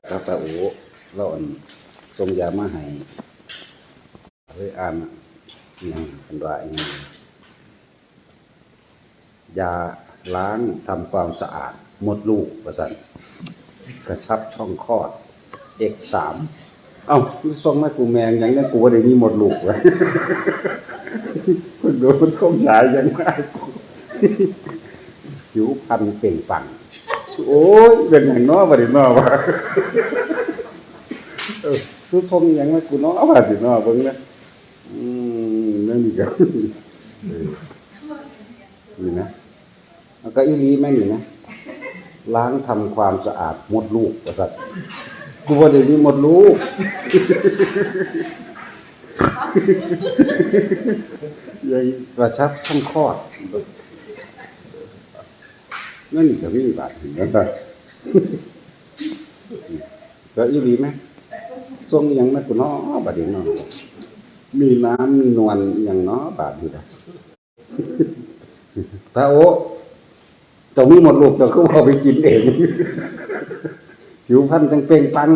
ครับตาโอเราทรงยามาให้เลยอ่านยังเป็นว่าอย่างนี้ยาล้างทำความสะอาดมดลูกประสันกระชับช่องคลอดX3เอ้าทรงแม่กูแมงอย่างนี้กูว่าได้มีหมดลูกเลยคุณดูส้มฉายยังไงผิวพรรณเปล่งปลั่งโอ้ยเป็นอย่างน้อบ่ได้น้อวะคือทรงอย่างนั้นกูน้อว่าสิน้อเบิ่งนะนั่นนี่ก็นี่นะแล้วก็อีหลีแม่นี่นะล้างทำความสะอาดมดลูกว่าซั่นกูบ่ได้มีมดลูกยังกระชับช่องคลอดนั่นนี่ก็มีบาดเห็นบ่ก็อีหลีมั้ยทรงอย่างนั้นกูน้อบาดนี้น้อมีน้ำมีนวลอย่างน้อบาดอยู่ได้ตาโอเจ้ามีหมดลูกเจ้าก็เอาไปกินเองผิวพรรณจังเปล่งปลั่ง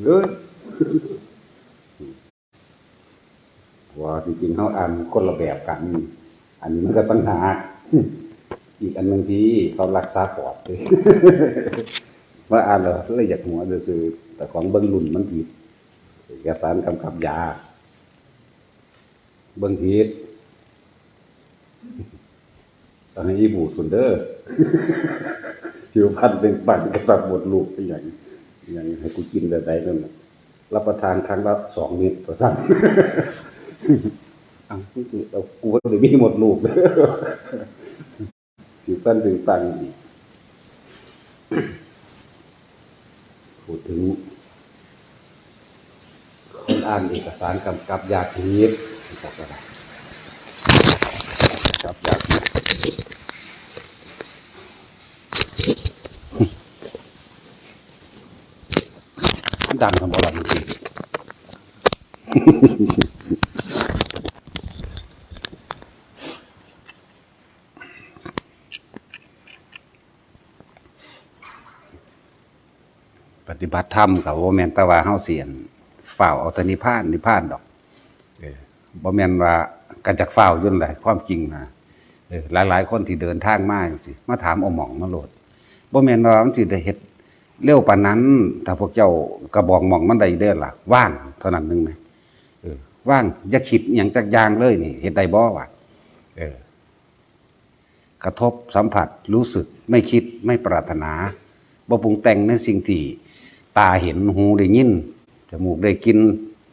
เด้อว่าจริงๆเขาอ่านคนละแบบกันอันนี้มันก็ปัญหาอีกอันนึงที่เขารักษาปอดเลยว่าอ่านแล้วเลยอยากหัวซื่อแต่ของเบิ่งรุ่นมันผิดเอกสารกำกับยาเบิ่งผิดตอนนี้อีบูสุนเดอร์ผิวพรรณเป็นปั่นกระสับหมดลูกเป็นอย่างให้กูกินแบบใดนั่นแหละรับประทานครั้งละ2 เม็ดต่อสั่งอ้าวเรากูว่าได้มีหมดลูกผิวพรรณเป็นปั่นพูดถึงคนอ่านเอกสารกำกับยาพิษกับอะไรกับยาพิษดังทำอะไรจริงปฏิบัติธรรมกับบ่แม่นแต่ว่าเฮาเสียนฝ่าวเอาแต่นิพพานดอกบ่แม่นว่ากันจักฝ่าวยุ่นแหละความจริงนะหลายๆคนที่เดินทางมาจังซี่มาถามเอาหม่องมาโลดบ่แม่นว่ามันสิได้เฮ็ดเร็วปานนั้นถ้าพวกเจ้ากระบอกหม่องมันได้เด้อล่ะว่างเท่านั้นนึงนะว่างอย่าคิดหยังจักอย่างเลยนี่เฮ็ดได้บ่วะกระทบสัมผัสรู้สึกไม่คิดไม่ปรารถนาบ่ปรุงแต่งในสิ่งที่ตาเห็นหูได้ยินจมูกได้กลิ่น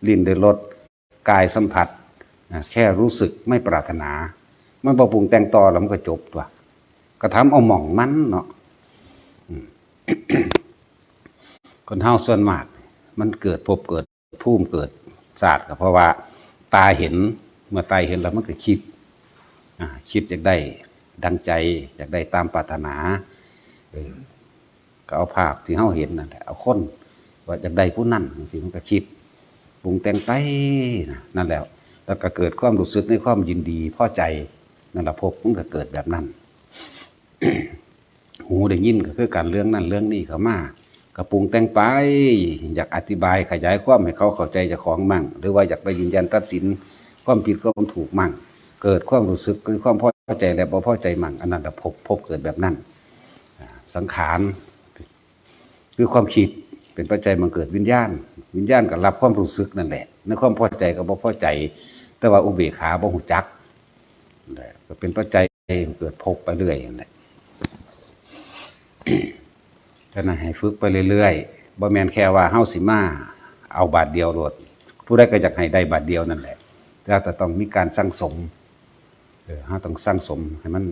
ลิ้นได้รสกายสัมผัสแค่รู้สึกไม่ปรารถนามันบ่ปรุงแต่งต่อแล้วมันก็จบตัวก็ทำเอาหม่องมันเนาะคนเฮาส่วนมากมันเกิดภพเกิดภูมิเกิดศาสตร์ก็เพราะว่าตาเห็นเมื่อตาเห็นแล้วมันก็คิดอยากได้ดังใจอยากได้ตามปรารถนาก็เอาภาพที่เฮาเห็นนั่นแหละเอาคนว่าอยากได้ผู้นั้นจังซี่มันก็คิดปรุงแต่งไปนั่นแหละแล้วก็เกิดความรู้สึกในความยินดีพอใจนั่นล่ะภพมันก็เกิดแบบนั้น หูได้ยินก็คือการเรื่องนั้นเรื่องนี้เข้ามาก็ปรุงแต่งไปอยากอธิบายขยายความให้เขาเข้าใจเจ้าของมั่งหรือว่าอยากไปยืนยันตัดสินความผิดความถูกมั่งเกิดความรู้สึกเป็นความพอใจและบ่พอใจมั่งอันนั้นภพเกิดแบบนั้นสังขารคือความคิดเป็นปัจจัยมันเกิดวิญญาณก็รับความรู้สึกนั่นแหละในความพอใจกับบ่พอใจแต่ว่าอุเบกขาบ่ฮู้จักก็เป็นปัจจัยเกิดภพไปเรื่อยนั่นแหละฉะนั้นให้ฝึกไปเรื่อยๆบ่แม่นแค่ว่าเฮาสิมาเอาบาทเดียวโลดผู้ใดก็อยากให้ได้บาทเดียวนั่นแหละแต่ต้องมีการสั่งสมเฮาต้องสั่งสมให้มัน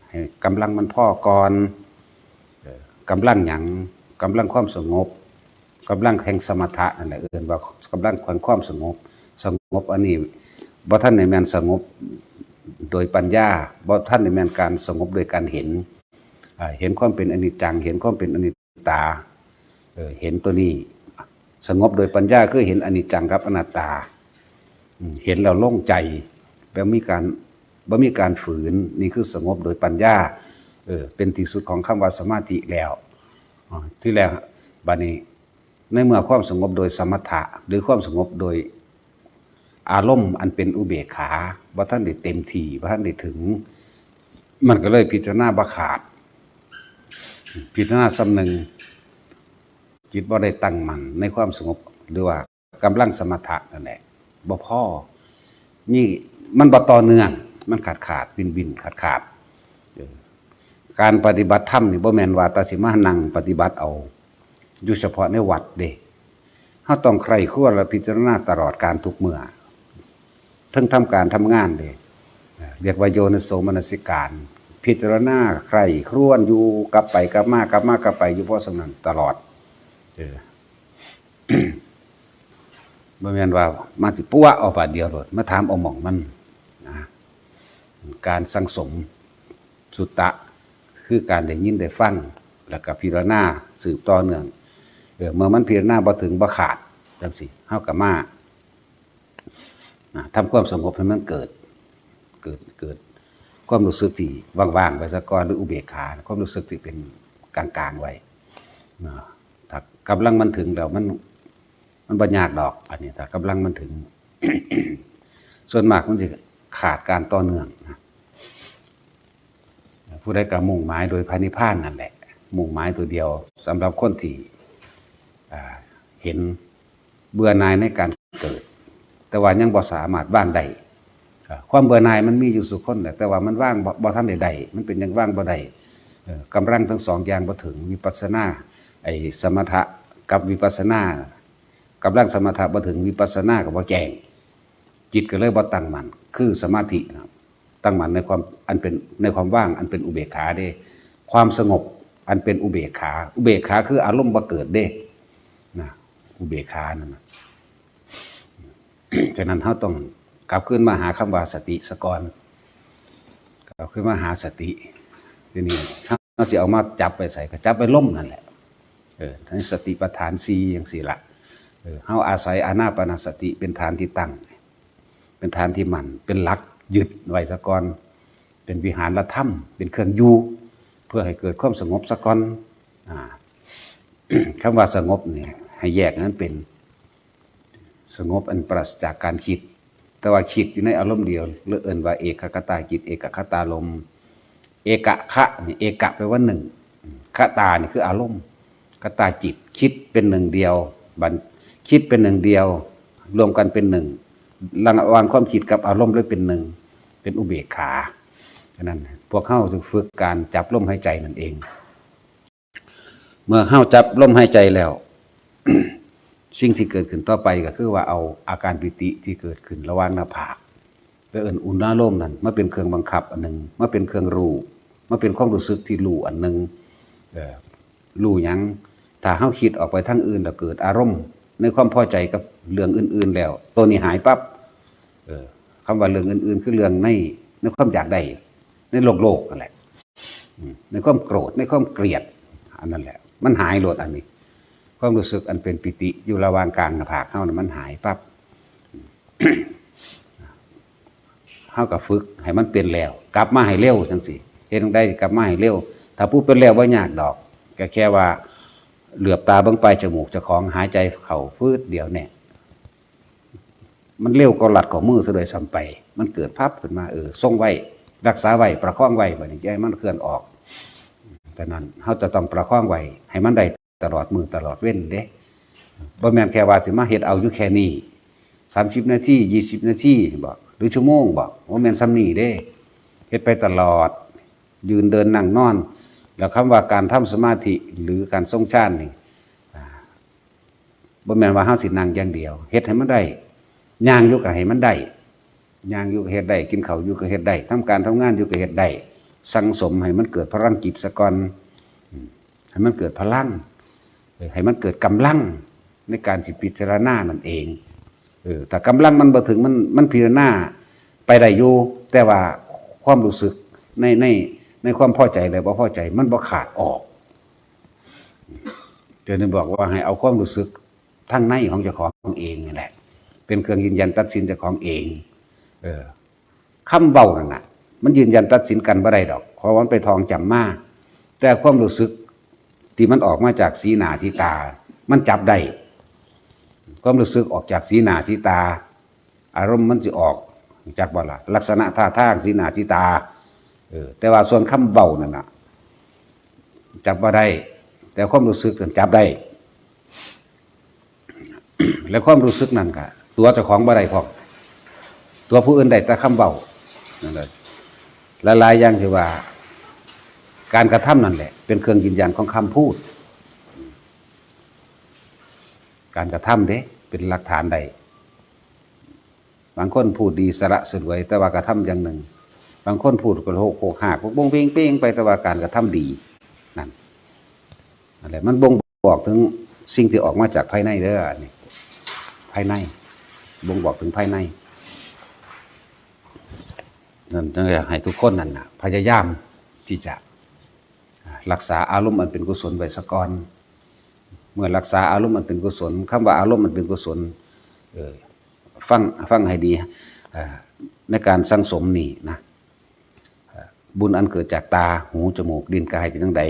ให้กำลังมันพอก่อนกำลังหยังกำลังความสงบกำลังแห่งสมถะนั่นแหละว่ากำลังความสงบอันนี้บ่ท่านได้แม่นสงบโดยปัญญาบ่ท่านได้แม่นการสงบโดยการเห็นความเป็นอนิจจังเห็นความเป็นอนิจตาเห็นตัวนี้สงบโดยปัญญาคือเห็นอนิจจังกับอนัตตาเห็นแล้วโล่งใจแล้วบ่มีการฝืนนี่คือสงบโดยปัญญาเป็นที่สุดของคำว่าสมาธิแล้วที่แรกบัดนี้ ในเมื่อความสงบโดยสมถะหรือความสงบโดยอารมณ์อันเป็นอุเบกขาบ่ท่านได้เต็มที่บ่ท่านได้ถึงมันก็เลยพิจารณาบ่ขาดพิจารณาสำนึงจิตบ่ได้ตั้งมั่นในความสงบหรือว่ากำลังสมถะนั่นแหละบ่พอนี่มันบ่ต่อเนื่องมันขาดวินขาดการปฏิบัติธรรมนี่บ่แม่นว่าแตาสิมานั่งปฏิบัติเอาอยู่เฉพาะในวัดเด้เฮาต้องใคร่ครวญและพิจารณาตลอดการทุกเมื่อทั้งทำการทำงานเด้เรียกว่าโยนิโสมนสิการพิจารณาใคร่ครวญอยู่กลับไปกลับมากลับไปอยู่เพราะสำนั้นตลอดบ่แม่นว่ามาสิปั้วเอาบาดเดียวโลดมาถามเอาหม่องมันนะการสังสมสุตตะคือการได้ยินได้ฟังแล้วก็พิจารณาสืบต่อเนื่องเมื่อมันพิจารณาบ่ถึงบ่ขาดจังซี่เฮาก็มาทำความสงบให้มันเกิดความรู้สึกที่ว่างๆไว้ซะก่อนหรืออุเบกขาความรู้สึกที่เป็นกลางๆไว้ถ้ากำลังมันถึงแล้วมันบ่ยากดอกอันนี้ถ้ากำลังมันถึง ส่วนมากมันสิขาดการต่อเนื่องผู้ใดก็มุ่งหมายโดยพระนิพพานนั่นแหละมุ่งหมายตัวเดียวสำหรับคนที่เห็นเบื่อหน่ายในการเกิดแต่ว่ายังบ่สามารถว่างได้ความเบื่อหน่ายมันมีอยู่สุขคนแต่ว่ามันว่างบ่ทันได้มันเป็นยังว่างบ่ได้กำลังทั้งสองอย่างบ่ถึงวิปัสสนาสมถะกับวิปัสสนากำลังสมถะบ่ถึงวิปัสสนาก็บ่แจ้งจิตก็เลยบ่ตั้งมั่นคือสมาธิตั้งมั่นในความอันเป็นในความว่างอันเป็นอุเบกขาเด้ความสงบอันเป็นอุเบกขาคืออารมณ์บ่เกิดเด้นะอุเบกขานั่นฉะนั้นเราต้องกลับขึ้นมาหาคำว่าสติสกอนกลับขึ้นมาหาสติทีนี้เราสิเอามาจับไปใส่ก็จับไปล่มนั่นแหละทั้งสติปัฏฐาน4อย่าง4ละเฮาอาศัยอานาปานสติเป็นฐานที่ตั้งเป็นฐานที่มั่นเป็นหลักยึดไว้ซะก่อนเป็นวิหารธรรมเป็นเครื่องอยู่เพื่อให้เกิดความสงบซะก่อนคำว่าสงบเนี่ยให้แยกนั้นเป็นสงบอันปราศจากการคิดแต่ว่าคิดอยู่ในอารมณ์เดียวเรียกเอิ้นว่าเอกคตาจิตเอกคตารมณ์เอกคะนี่เอกะแปลว่าหนึ่งคตานี่คืออารมณ์คตาจิตคิดเป็นหนึ่งเดียวคิดเป็นหนึ่งเดียวรวมกันเป็นหนึ่งระหว่างความคิดกับอารมณ์เลยเป็นหนึ่งเป็นอุเบกขาฉะนั้นพวกเฮาจึงฝึกการจับลมหายใจนั่นเองเมื่อเฮาจับลมหายใจแล้ว สิ่งที่เกิดขึ้นต่อไปก็คือว่าเอาอาการปิติที่เกิดขึ้นระหว่างหน้าผากไปเอิ้นอุณหภูมินั้นมาเป็นเครื่องบังคับอันนึงมาเป็นเครื่องรู้มาเป็นความรู้สึกที่รู้อันนึงรู้หยังถ้าเฮาคิดออกไปทางอื่นแล้วเกิดอารมณ์ในความพอใจกับเรื่องอื่นๆแล้วตัวนี้หายปั๊บคำว่าเรื่องอื่นๆคือเรื่องในความอยากได้ในโลกนั่นแหละในความโกรธในความเกลียดอันนั้นแหละมันหายโลดอันนี้ความรู้สึกอันเป็นปิติอยู่ระหว่างกลางหน้าผากเฮามันหายปั๊บ เฮาก็ฝึกให้มันเป็นแล้วกลับมาให้เร็วจังซี่เฮ็ดได้กลับมาให้เร็วถ้าผู้เป็นแล้วบ่ยากดอกก็แค่ว่าเหลือบตาเบิ่งปลายจมูกเจ้าของหายใจเข้าฟืดเดียวแน่มันเร็วกว่าลัดของมือซะด้วยซ้ำไปมันเกิดภาพขึ้นมาทรงไว้รักษาไว้ประคองไว้บัดนี้อย่าให้มันเคลื่อนออกแต่นั้นเฮาจะต้องประคองไว้ให้มันได้ตลอดมือตลอดเว้นเด้บ่แม่นแค่ว่าสิมาเฮ็ดเอาอยู่แค่นี้30นาที20นาทีบ่หรือชั่วโมงบ่บ่แม่นซ้ำนี้เด้เฮ็ดไปตลอดยืนเดินนั่งนอนแล้วคำว่าการทำสมาธิหรือการทรงฌานนี่บ่แม่นว่าเฮาสินั่งอย่างเดียวเฮ็ดให้มันได้ย่างอยู่ก็ให้มันได้ย่างอยู่ก็เฮ็ดได้กินข้าวอยู่ก็เฮ็ดได้ทำการทำงานอยู่ก็เฮ็ดได้สั่งสมให้มันเกิดพลังจิตซะก่อนให้มันเกิดพลังให้มันเกิดกำลังในการสิพิจารณานั่นเองแต่กำลังมันบ่ถึงมันพิจารณาไปได้อยู่แต่ว่าความรู้สึกในความพอใจหรือบ่พอใจมันบ่ขาดออกจะได้บอกว่าให้เอาความรู้สึกทางในของเจ้าของเองนี่แหละเป็นเครื่องยืนยันตัดสินเจ้าของเองคำเว้านั่นน่ะมันยืนยันตัดสินกันบ่ได้ดอกเพราะมันไปทองจำมาแต่ความรู้สึกที่มันออกมาจากสีหน้าสีตา มันจับได้ความรู้สึกออกจากสีหน้าสีตาอารมณ์มันจะออกจากบ่ล่ะลักษณะท่าทางสีหน้าสีตาแต่ว่าส่วนคำเว้านั่นน่ะจับบ่ได้แต่ความรู้สึกจับได้ แล้วความรู้สึกนั่นก็ตัวเจ้าของบ่ได้พอตัวผู้อื่นได้แต่คำเว้านั่นแหละละลายอย่างที่ว่าการกระทำนั่นแหละเป็นเครื่องยืนยันของคำพูดการกระทำเด้เป็นหลักฐานใดบางคนพูดดีสระสวยแต่ว่ากระทำอย่างหนึ่งบางคนพูดก็โหกหักบงเป้งไปแต่ว่าการกระทำดีนั่นอะไรมันบ่งบอกถึงสิ่งที่ออกมาจากภายในเด้อนี่ภายในบ่งบอกถึงภายในนั่นจึงอยากให้ทุกคนนั่นน่ะพยายามที่จะรักษาอารมณ์อันเป็นกุศลไว้ซะก่อนเมื่อรักษาอารมณ์อันเป็นกุศลคำว่าอารมณ์มันเป็นกุศลฟังให้ดีในการสังสมนี่นะบุญอันเกิดจากตาหูจมูกลิ้นกายเป็นจังใด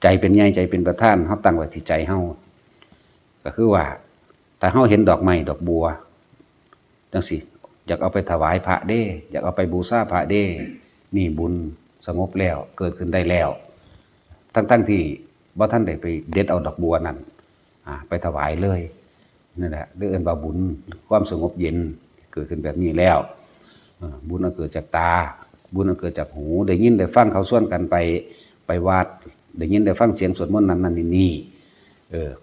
ใจเป็นใหญ่ใจเป็นประธานเฮาตั้งไว้ที่ใจเฮาก็คือว่าถ้าเฮาเห็นดอกไม้ดอกบัวจังสิอยากเอาไปถวายพระเด้อยากเอาไปบูชาพระเด้นี่บุญสงบแล้วเกิดขึ้นได้แล้วทั้งที่บ่ท่านได้ไปเด็ดเอาดอกบัวนั่นไปถวายเลยนั่นแหละเรื่องว่าบุญความสงบเย็นเกิดขึ้นแบบนี้แล้วบุญเกิดจากตาบุญเกิดจากหูได้ยินได้ฟังเขาส่วนกันไปวัดได้ยินได้ฟังเสียงสวดมนต์นั้นนี่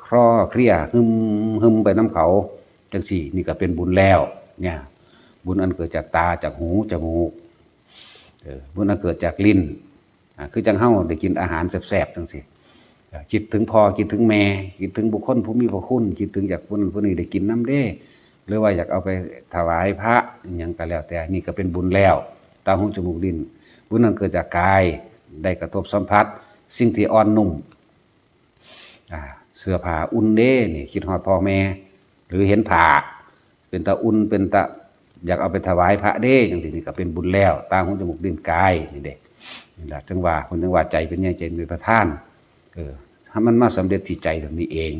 คลอเคลียหึมไปน้ำเขาจังสี่นี่ก็เป็นบุญแล้วเนี่ยบุญอันเกิดจากตาจากหูจมูกบุญอันเกิดจากลิ้นคือจังเฮาได้กินอาหารแซ่บๆจังสิคิดถึงพ่อคิดถึงแม่คิดถึงบุคคลผู้มีพระคุณคิดถึงจากผู้นี้ได้กินน้ำเด้หรือว่าอยากเอาไปถวายพระอย่างก็แล้วแต่นี่ก็เป็นบุญแล้วตาหูจมูกลิ้นบุญนั้นเกิดจากกายได้กระทบสัมผัสสิ่งที่อ่อนนุ่มเสื้อผ้าอุ่นเด้นี่คิดฮอดพ่อแม่หรือเห็นผ้าเป็นตาอุ่นเป็นตาอยากเอาไปถวายพระเด้อย่างสิ่งนี้ก็เป็นบุญแล้วตาหูจมูกลิ้นกายนี่เด็กนี่แหละจังว่าคนจังว่าใจเป็นใหญ่ใจเป็นประธานถ้ามันมาสำเร็จที่ใจตรงนี้เอง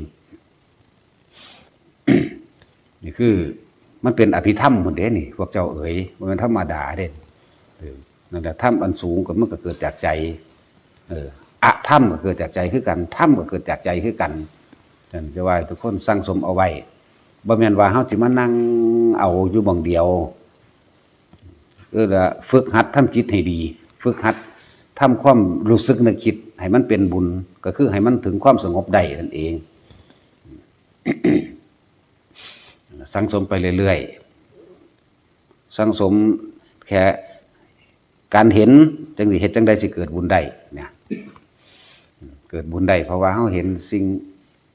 นี่คือมันเป็นอภิธรรมหมดเด้นี่พวกเจ้าเอ๋ยมันธรรมดาเด่นนั่นแหละธรรมอันสูงก็มันก็เกิดจากใจอะธรรมก็เกิดจากใจคือกันธรรมก็เกิดจากใจคือกันนั่นจะว่าทุกคนสั่งสมเอาไว้บ่แม่นว่าเฮาสิมานั่งเอาอยู่บังเดียวฝึกหัดทำจิตให้ดีฝึกหัดทำความรู้สึกนึกคิดให้มันเป็นบุญก็คือให้มันถึงความสงบได้นั่นเอง สังสมไปเรื่อยๆสังสมแค่การเห็นจังสิเฮ็ดจังใดสิเกิดบุญได้เนี่ยเกิดบุญได้เพราะว่าเฮาเห็นสิ่ง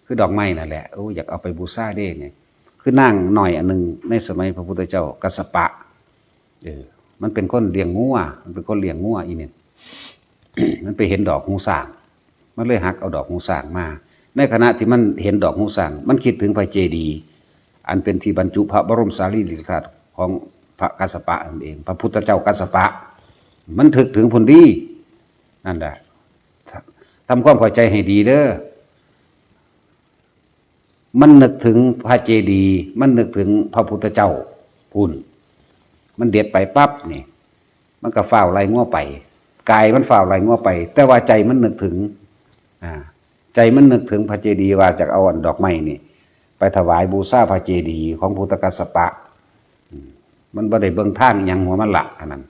คือดอกไม้นั่นแหละอยากเอาไปบูชาเด้เนี่ยคือนั่งหน่อยอันนึงในสมัยพระพุทธเจ้ากัสสปะมันเป็นคนเลี้ยงงัวมันเป็นคนเลี้ยงงัวอีเนี่ย มันไปเห็นดอกหูสร้างมันเลยหักเอาดอกหูสร้างมาในขณะที่มันเห็นดอกหูสร้างมันคิดถึงพระเจดีย์อันเป็นที่บรรจุพระบรมสารีริกธาตุของพระกัสสปะนั่นเองพระพุทธเจ้ากัสสปะมันถึกถึงผลดีนั่นแหละทำความเข้าใจให้ดีเด้อมันนึกถึงพระเจดีย์มันนึกถึงพระพุทธเจ้าพุ่นมันเด็ดไปปั๊บนี่มันก็ฝ้าวไล่ง้อไปกายมันฝ่าอะไรง้อไปแต่ว่าใจมันนึกถึงใจมันนึกถึงพระเจดีย์ว่าจะเอาดอกไม้นี่ไปถวายบูชาพระเจดีย์ของพุทธกัสสปะมันบ่ได้เบิ่งทางยังหัวมันหลักอันนั้น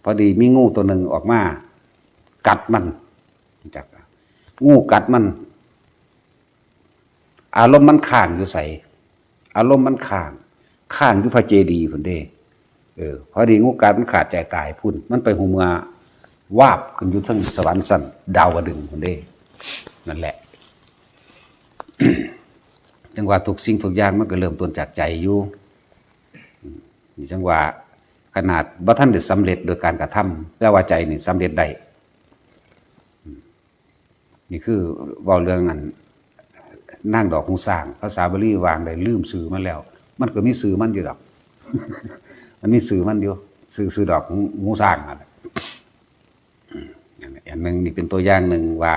พอดีมีงูตัวหนึ่งออกมากัดมันจักงูกัดมันอารมณ์มันข้างอยู่ใส่อารมณ์มันข้างอยู่พระเจดีย์พุ่นเด้พอดีงูกัดมันขาดใจตายพุ่นมันไปหูเมือวาบขึ้นอยู่ทั้งสวรรค์สั้นดาวดึงพุ่นเด้นั่นแหละ จังหวะทุกสิ่งทุกอย่างมันก็เริ่มต้นจากใจอยู่นี่จังหวะขนาดบ่ทันได้สำเร็จโดยการกระทำแต่ว่าใจนี่สำเร็จได้นี่คือเว้าเรื่องอันนั่งดอกหูสร้างภาษาบาลีวางได้ลืมสื่อมันแล้วมันก็มีสื่อมันอยู่ดอก มันมีสื่อมันอยู่สื่อดอกงูสร้างอะไรอย่างหนึ่งนี่เป็นตัวอย่างหนึ่งว่า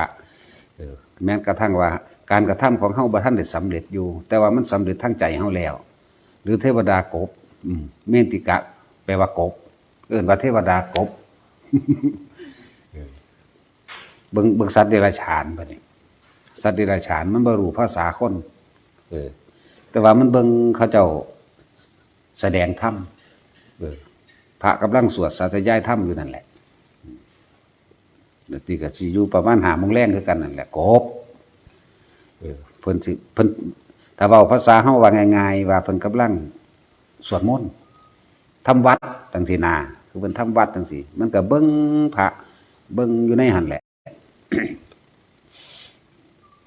แม้กระทั่งว่าการกระทำของเฮาบ่ทันได้สำเร็จอยู่แต่ว่ามันสำเร็จทางใจเฮาแล้วหรือเทวดากบเมนติกะแปลว่ากบเอิ้นว่าเทวดากบเบิ่งสัตว์เดรัจฉานบัดนี้สัตว์เดรัจฉานมันบ่รู้ภาษาคนแต่ว่ามันเบิ่งเขาเจ้าแสดงธรรมพระกำลังสวดสาธยายธรรมอยู่นั่นแหละเดี๋ยวตีก็สิอยู่ประมาณ5 โมงแลงคือกันนั่นแหละกบเพิ่นถ้าเว้าภาษาเฮาว่าง่ายๆว่าเพิ่นกำลังสวดมนต์ทำวัดจังซี่นะคือเพิ่นทำวัดจังซี่มันก็เบิ่งพระเบิ่งอยู่ในหั่นแหละ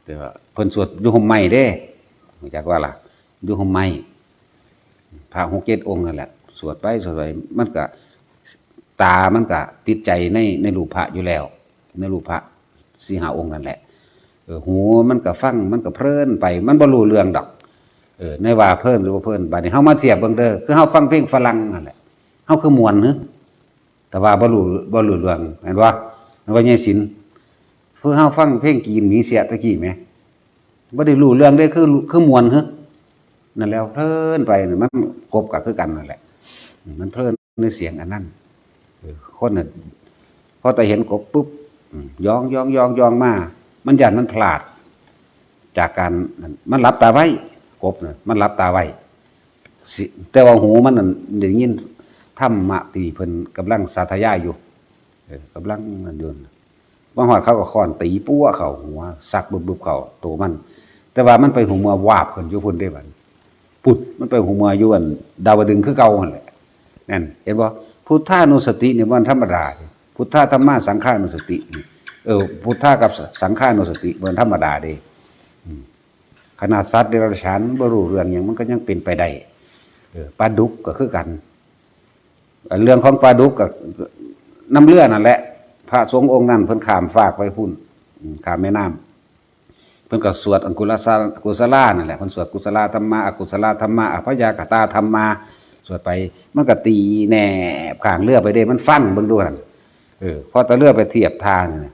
แต่ว่าเพิ่นสวดอยู่ห่มไม้เด้รู้จักว่าล่ะอยู่ห่มไม้พระ6 7 องค์นั่นแหละสวดไปสวดไปมันก็ตามันก็ติดใจในรูปพระอยู่แล้วในรูปพระ4 5 องค์นั่นแหละหูมันก็ฟังมันก็เพลินไปมันบ่รู้เรื่องดอกในว่าเพลินหรือบ่เพลินบัดนี้เฮามาเทียบเบิ่งเด้อคือเฮาฟังเพลงฝรั่งนั่นแหละเฮาคือม่วนแต่ว่าบ่รู้เรื่องแม่นบ่ว่าใหญ่ศิลป์คือเฮาฟังเพลงกีนหมีเสียตะกี้แหมบ่ได้รู้เรื่องเด้คือม่วนนั่นแล้วเพลินไปมันกบก็คือกันนั่นแหละมันเพลินในเสียงอันนั้นคนน่ะพอแต่เห็นกบปุ๊บยองมามันย่านมันพลาดจากการมันหลับตาไว้กบน่ะมันหลับตาไว้แต่ว่าหูมันนั่นได้ยินธรรมะที่เพิ่นกำลังสาธยายอยู่กำลังนั่นอยู่บางฮอดเขาก็ค้อนตีปั้วเข้าหัวสักบึบๆเข้าตัวมันแต่ว่ามันไปหูมัววาบเพิ่นอยู่พุ่นได้บัดปุดมันไปหูมัวอยู่อันดาวดึงคือเก่าหั่นแหละนั่นเห็นบ่พุทธานุสตินี่มันธรรมดาพุทธะธัมมาสังฆานุสติพุทธะกับสังฆานุสติมันธรรมดาเด้ขนาดสัตว์เดรัจฉานบ่รู้เรื่องหยังมันก็ยังเป็นไปได้ปลาดุกก็คือกันเรื่องของปลาดุกกับน้ำเลือนั่นแหละพระสงฆ์องค์นั้นเพิ่นข้ามฟากไปพุ่นข้ามแม่น้ำเพิ่นก็สวดอังกุศลานั่นแหละเพิ่นสวดกุศลาธัมมาอกุศลาธัมมาอภยากตาธัมมาสวดไปมันก็ตีแหนบข้างเรือไปเด้มันฟังเบิ่งดูนั่นพอตะเรือไปเทียบทางนี่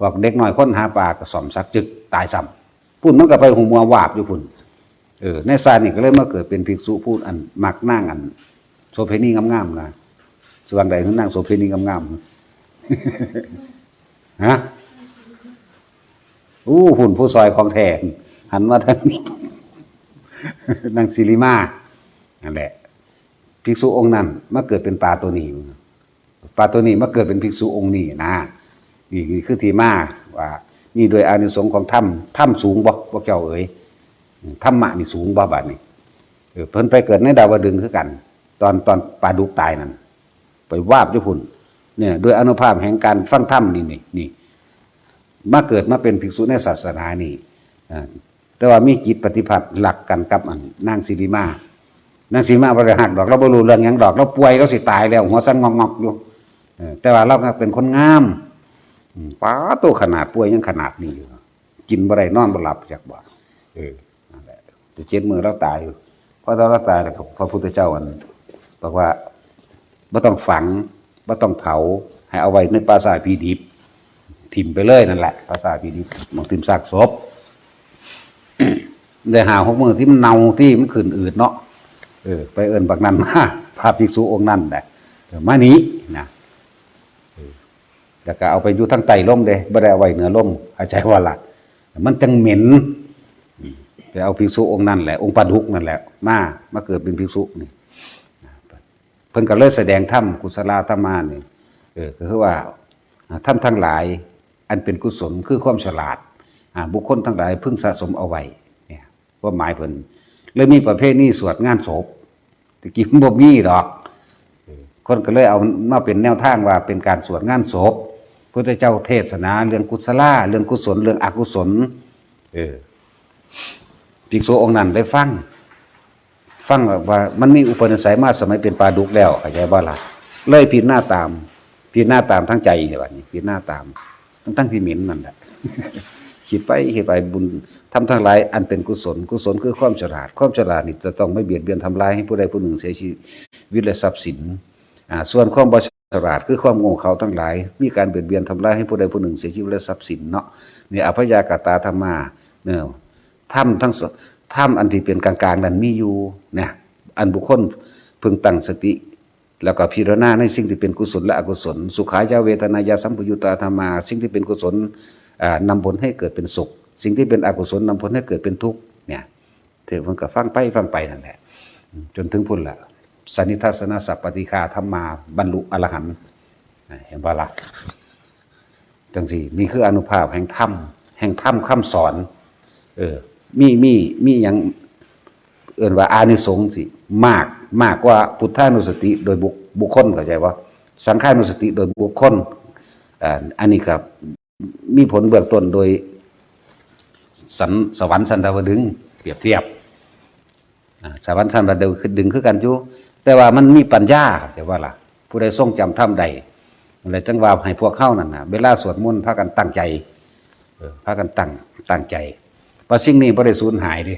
บอกเด็กน้อยคนหาปลาก็ซ่อมซักจึกตายซ้ำพุ่นมันก็ไปหูมัววาบอยู่พุ่นในซานี่ก็เลยมาเกิดเป็นภิกษุพูดอันมักนั่งอันโสเภณีงามๆนะส่วนใดคือนั่งโสเภณีงามๆฮะหุ่นผู้ซอยของแท้หันมาทางนี้นางศิริมานั่นแหละภิกษุองค์นั้นมาเกิดเป็นปลาตัวนี้ปลาตัวนี้มาเกิดเป็นภิกษุองค์นี้นะนี่คือที่มาว่านี่โดยอานิสงส์ของถ้ำสูงบ่เจ้าเอ๋ยธรรมะนี่สูงบ่บาดนี้เพิ่นไปเกิดในดาวดึงคือกันตอนปลาดุกตายนั่นไปวาบอยู่พุ่นเนี่ยโดยอานุภาพแห่งการฟังธรรมนี่มาเกิดมาเป็นภิกษุในศาสนานี่แต่ว่ามีจิตปฏิบัติหลักกันกับนางศิริมานางศิริมาบ่ได้หักดอกเราบ่รู้เรื่องหยังดอกเราป่วยเราสิตายแล้วหัวสั่นงอกๆอยู่แต่ว่าเราเป็นคนงามป้าโตขนาดป่วยยังขนาดนี้อยู่กินบ่ได้นอนบ่หลับจักบ่นั่นแหละจะ7 มื้อเราตายอยู่พอเราตายแล้วพระพุทธเจ้าบอกว่าบ่ต้องฝังบ่ต้องเผาให้เอาไว้ในปราสาทพีดิบถิ่มไปเลยนั่นแหละปราสาทพีดิบหมองถิ่มซากศพได้หา6 มื้อที่มันเน่าที่มันขึ้นอืดเนาะไปเอิ้นบักนั้นมาพระภิกษุองค์นั้นแหละมานี้นะแล้วก็เอาไปอยู่ทางใต้ร่มเด้บ่ได้เอาไว้เหนือร่มเข้าใจว่าล่ะมันจังเหม็นไปเอาภิกษุองค์นั้นแหละองค์ปาดุกนั่นแหละมาเกิดเป็นภิกษุนี่เพิ่นก็เลยแสดงธรรมกุศลธรรมานี่ก็คือว่าธรรมทั้งหลายอันเป็นกุศลคือความฉลาดบุคคลทั้งหลายพึงสะสมเอาไว้เนี่ยว่าหมายเพิ่นเลยมีประเภทนี้สวดงานศพตะกี้มันบ่มีดอกคนก็เลยเอามาเป็นแนวทางว่าเป็นการสวดงานศพพุทธเจ้าเทศนาเรื่องกุศลเรื่องกุศลเรื่องอกุศลภิกษุองค์นั้นได้ฟังว่ามันมีอุปนิสัยมาสมัยเป็นปลาดุกแล้วเข้าใจบ่ล่ะเลยพิจารณาตามทั้งใจเลยบัดนี้พิจารณาตามทั้งที่เหม็นนั่นแหละคิดไปบุญทำทั้งหลายอันเป็นกุศลคือความฉลาดนี่จะต้องไม่เบียดเบียนทำลายให้ผู้ใดผู้หนึ่งเสียชีวิตและทรัพย์สินส่วนความบ่ฉลาดคือความโง่เขลาทั้งหลายมีการเบียดเบียนทำลายให้ผู้ใดผู้หนึ่งเสียชีวิตและทรัพย์สินเนาะ เนี่ยอภยากตาธรรมาเนี่ยถ้ำทั้งถ้ำอันที่เป็นกลางๆนั้นมีอยู่เนี่ยอันบุคคลพึงตั้งสติแล้วก็พิจารณาในสิ่งที่เป็นกุศลและอกุศลสุขายาเวทนายาสัมปยุตตาธรรมาสิ่งที่เป็นกุศลนำผลให้เกิดเป็นสุขสิ่งที่เป็นอกุศลนำผลให้เกิดเป็นทุกข์เนี่ยเธอเพิ่งก็ฟังไปนั่นแหละจนถึงพุ่นละสันนิทัศนสัพปฏิฆาธรรมาบรรลุอรหันต์เห็นบ่ล่ะจังสี่นี่คืออานุภาพแห่งธรรมคำสอนมีอย่างเอื่นว่าอานิสงส์สิมากกว่าพุทธานุสติโดยบุคคลเข้าใจว่าสังฆานุสติโดยบุคคลอันนี้ครับมีผลเบื้องต้นโดยสวรรค์สันดาวดึงเปรียบเทียบสวรรค์สันดาวดึงคือกันอยู่แต่ว่ามันมีปัญญาใช่ว่าล่ะผู้ใดทรงจำธรรมใดอะไรจังว่าให้พวกเข้านั่นนะเวลาสวดมนต์พากันตั้งใจพากันตั้งใจว่าสิ่งนี้บ่ได้สูญหายดิ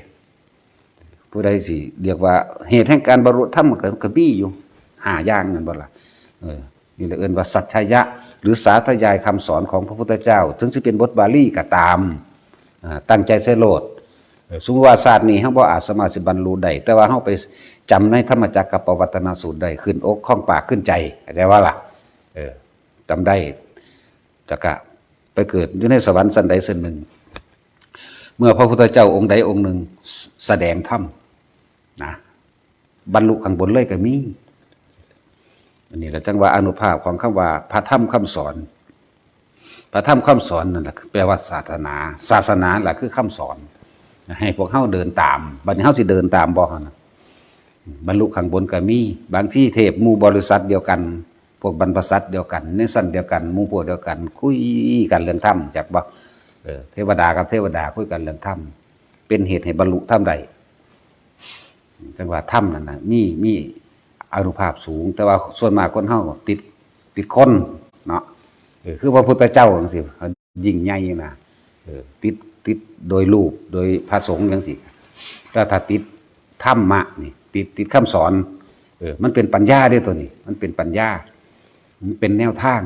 ผู้ใดสิเรียกว่าเหตุแห่งการบรรลุธรรมมันก็มีอยู่5อย่างนั่นบ่ล่ะนี่เอิ้นว่าสัจจยะหรือสาธยายคำสอนของพระพุทธเจ้าถึงสิเป็นบทบาลีก็ตามตั้งใจใส่โลดสมมุติว่าศาสตร์นี้เฮาบ่อาจสามารถสิบรรลุได้แต่ว่าเฮาไปจำในธรรมจักรกับปวัตตนสูตรได้ขึ้นอกข้องปากขึ้นใจเข้าใจว่าล่ะจำได้จะกะไปเกิดอยู่ในสวรรค์สันใดสันหนึ่งเมื่อพระพุทธเจ้าองค์ใดองค์หนึ่งแสดงธรรมนะบรรลุข้างบนเลยก็มีอันนี้แหละจังว่าอานุภาพของคำว่าพระธรรมคำสอนพระธรรมคำสอนนั่นแหละแปลว่าศาสนาแหละคือคำสอนให้พวกเฮาเดินตามบัดนี้เฮาสิเดินตามบ่นะบรรลุข้างบนก็มีบางที่เทพหมู่บริษัทเดียวกันพวกบรรพสัตว์เดียวกันในสั้นเดียวกันหมู่พวกเดียวกันคุยกันเรื่องธรรมจากบ่เทวดากับเทวดาคุยกันเรื่องธรรมเป็นเหตุให้บรรลุธรรมใดจังว่าธรรมนั่นน่ะมีอานุภาพสูงแต่ว่าส่วนมากคนเฮาติดคนเนาะคือพระพุทธเจ้าจังซี่ยิ่งใหญ่นะติดโดยรูปโดยพระสงฆ์จังซี่ถ้าติดธรรมะนี่ติดคำสอนมันเป็นปัญญาเด้ตัวนี้มันเป็นปัญญามันเป็นแนวทาง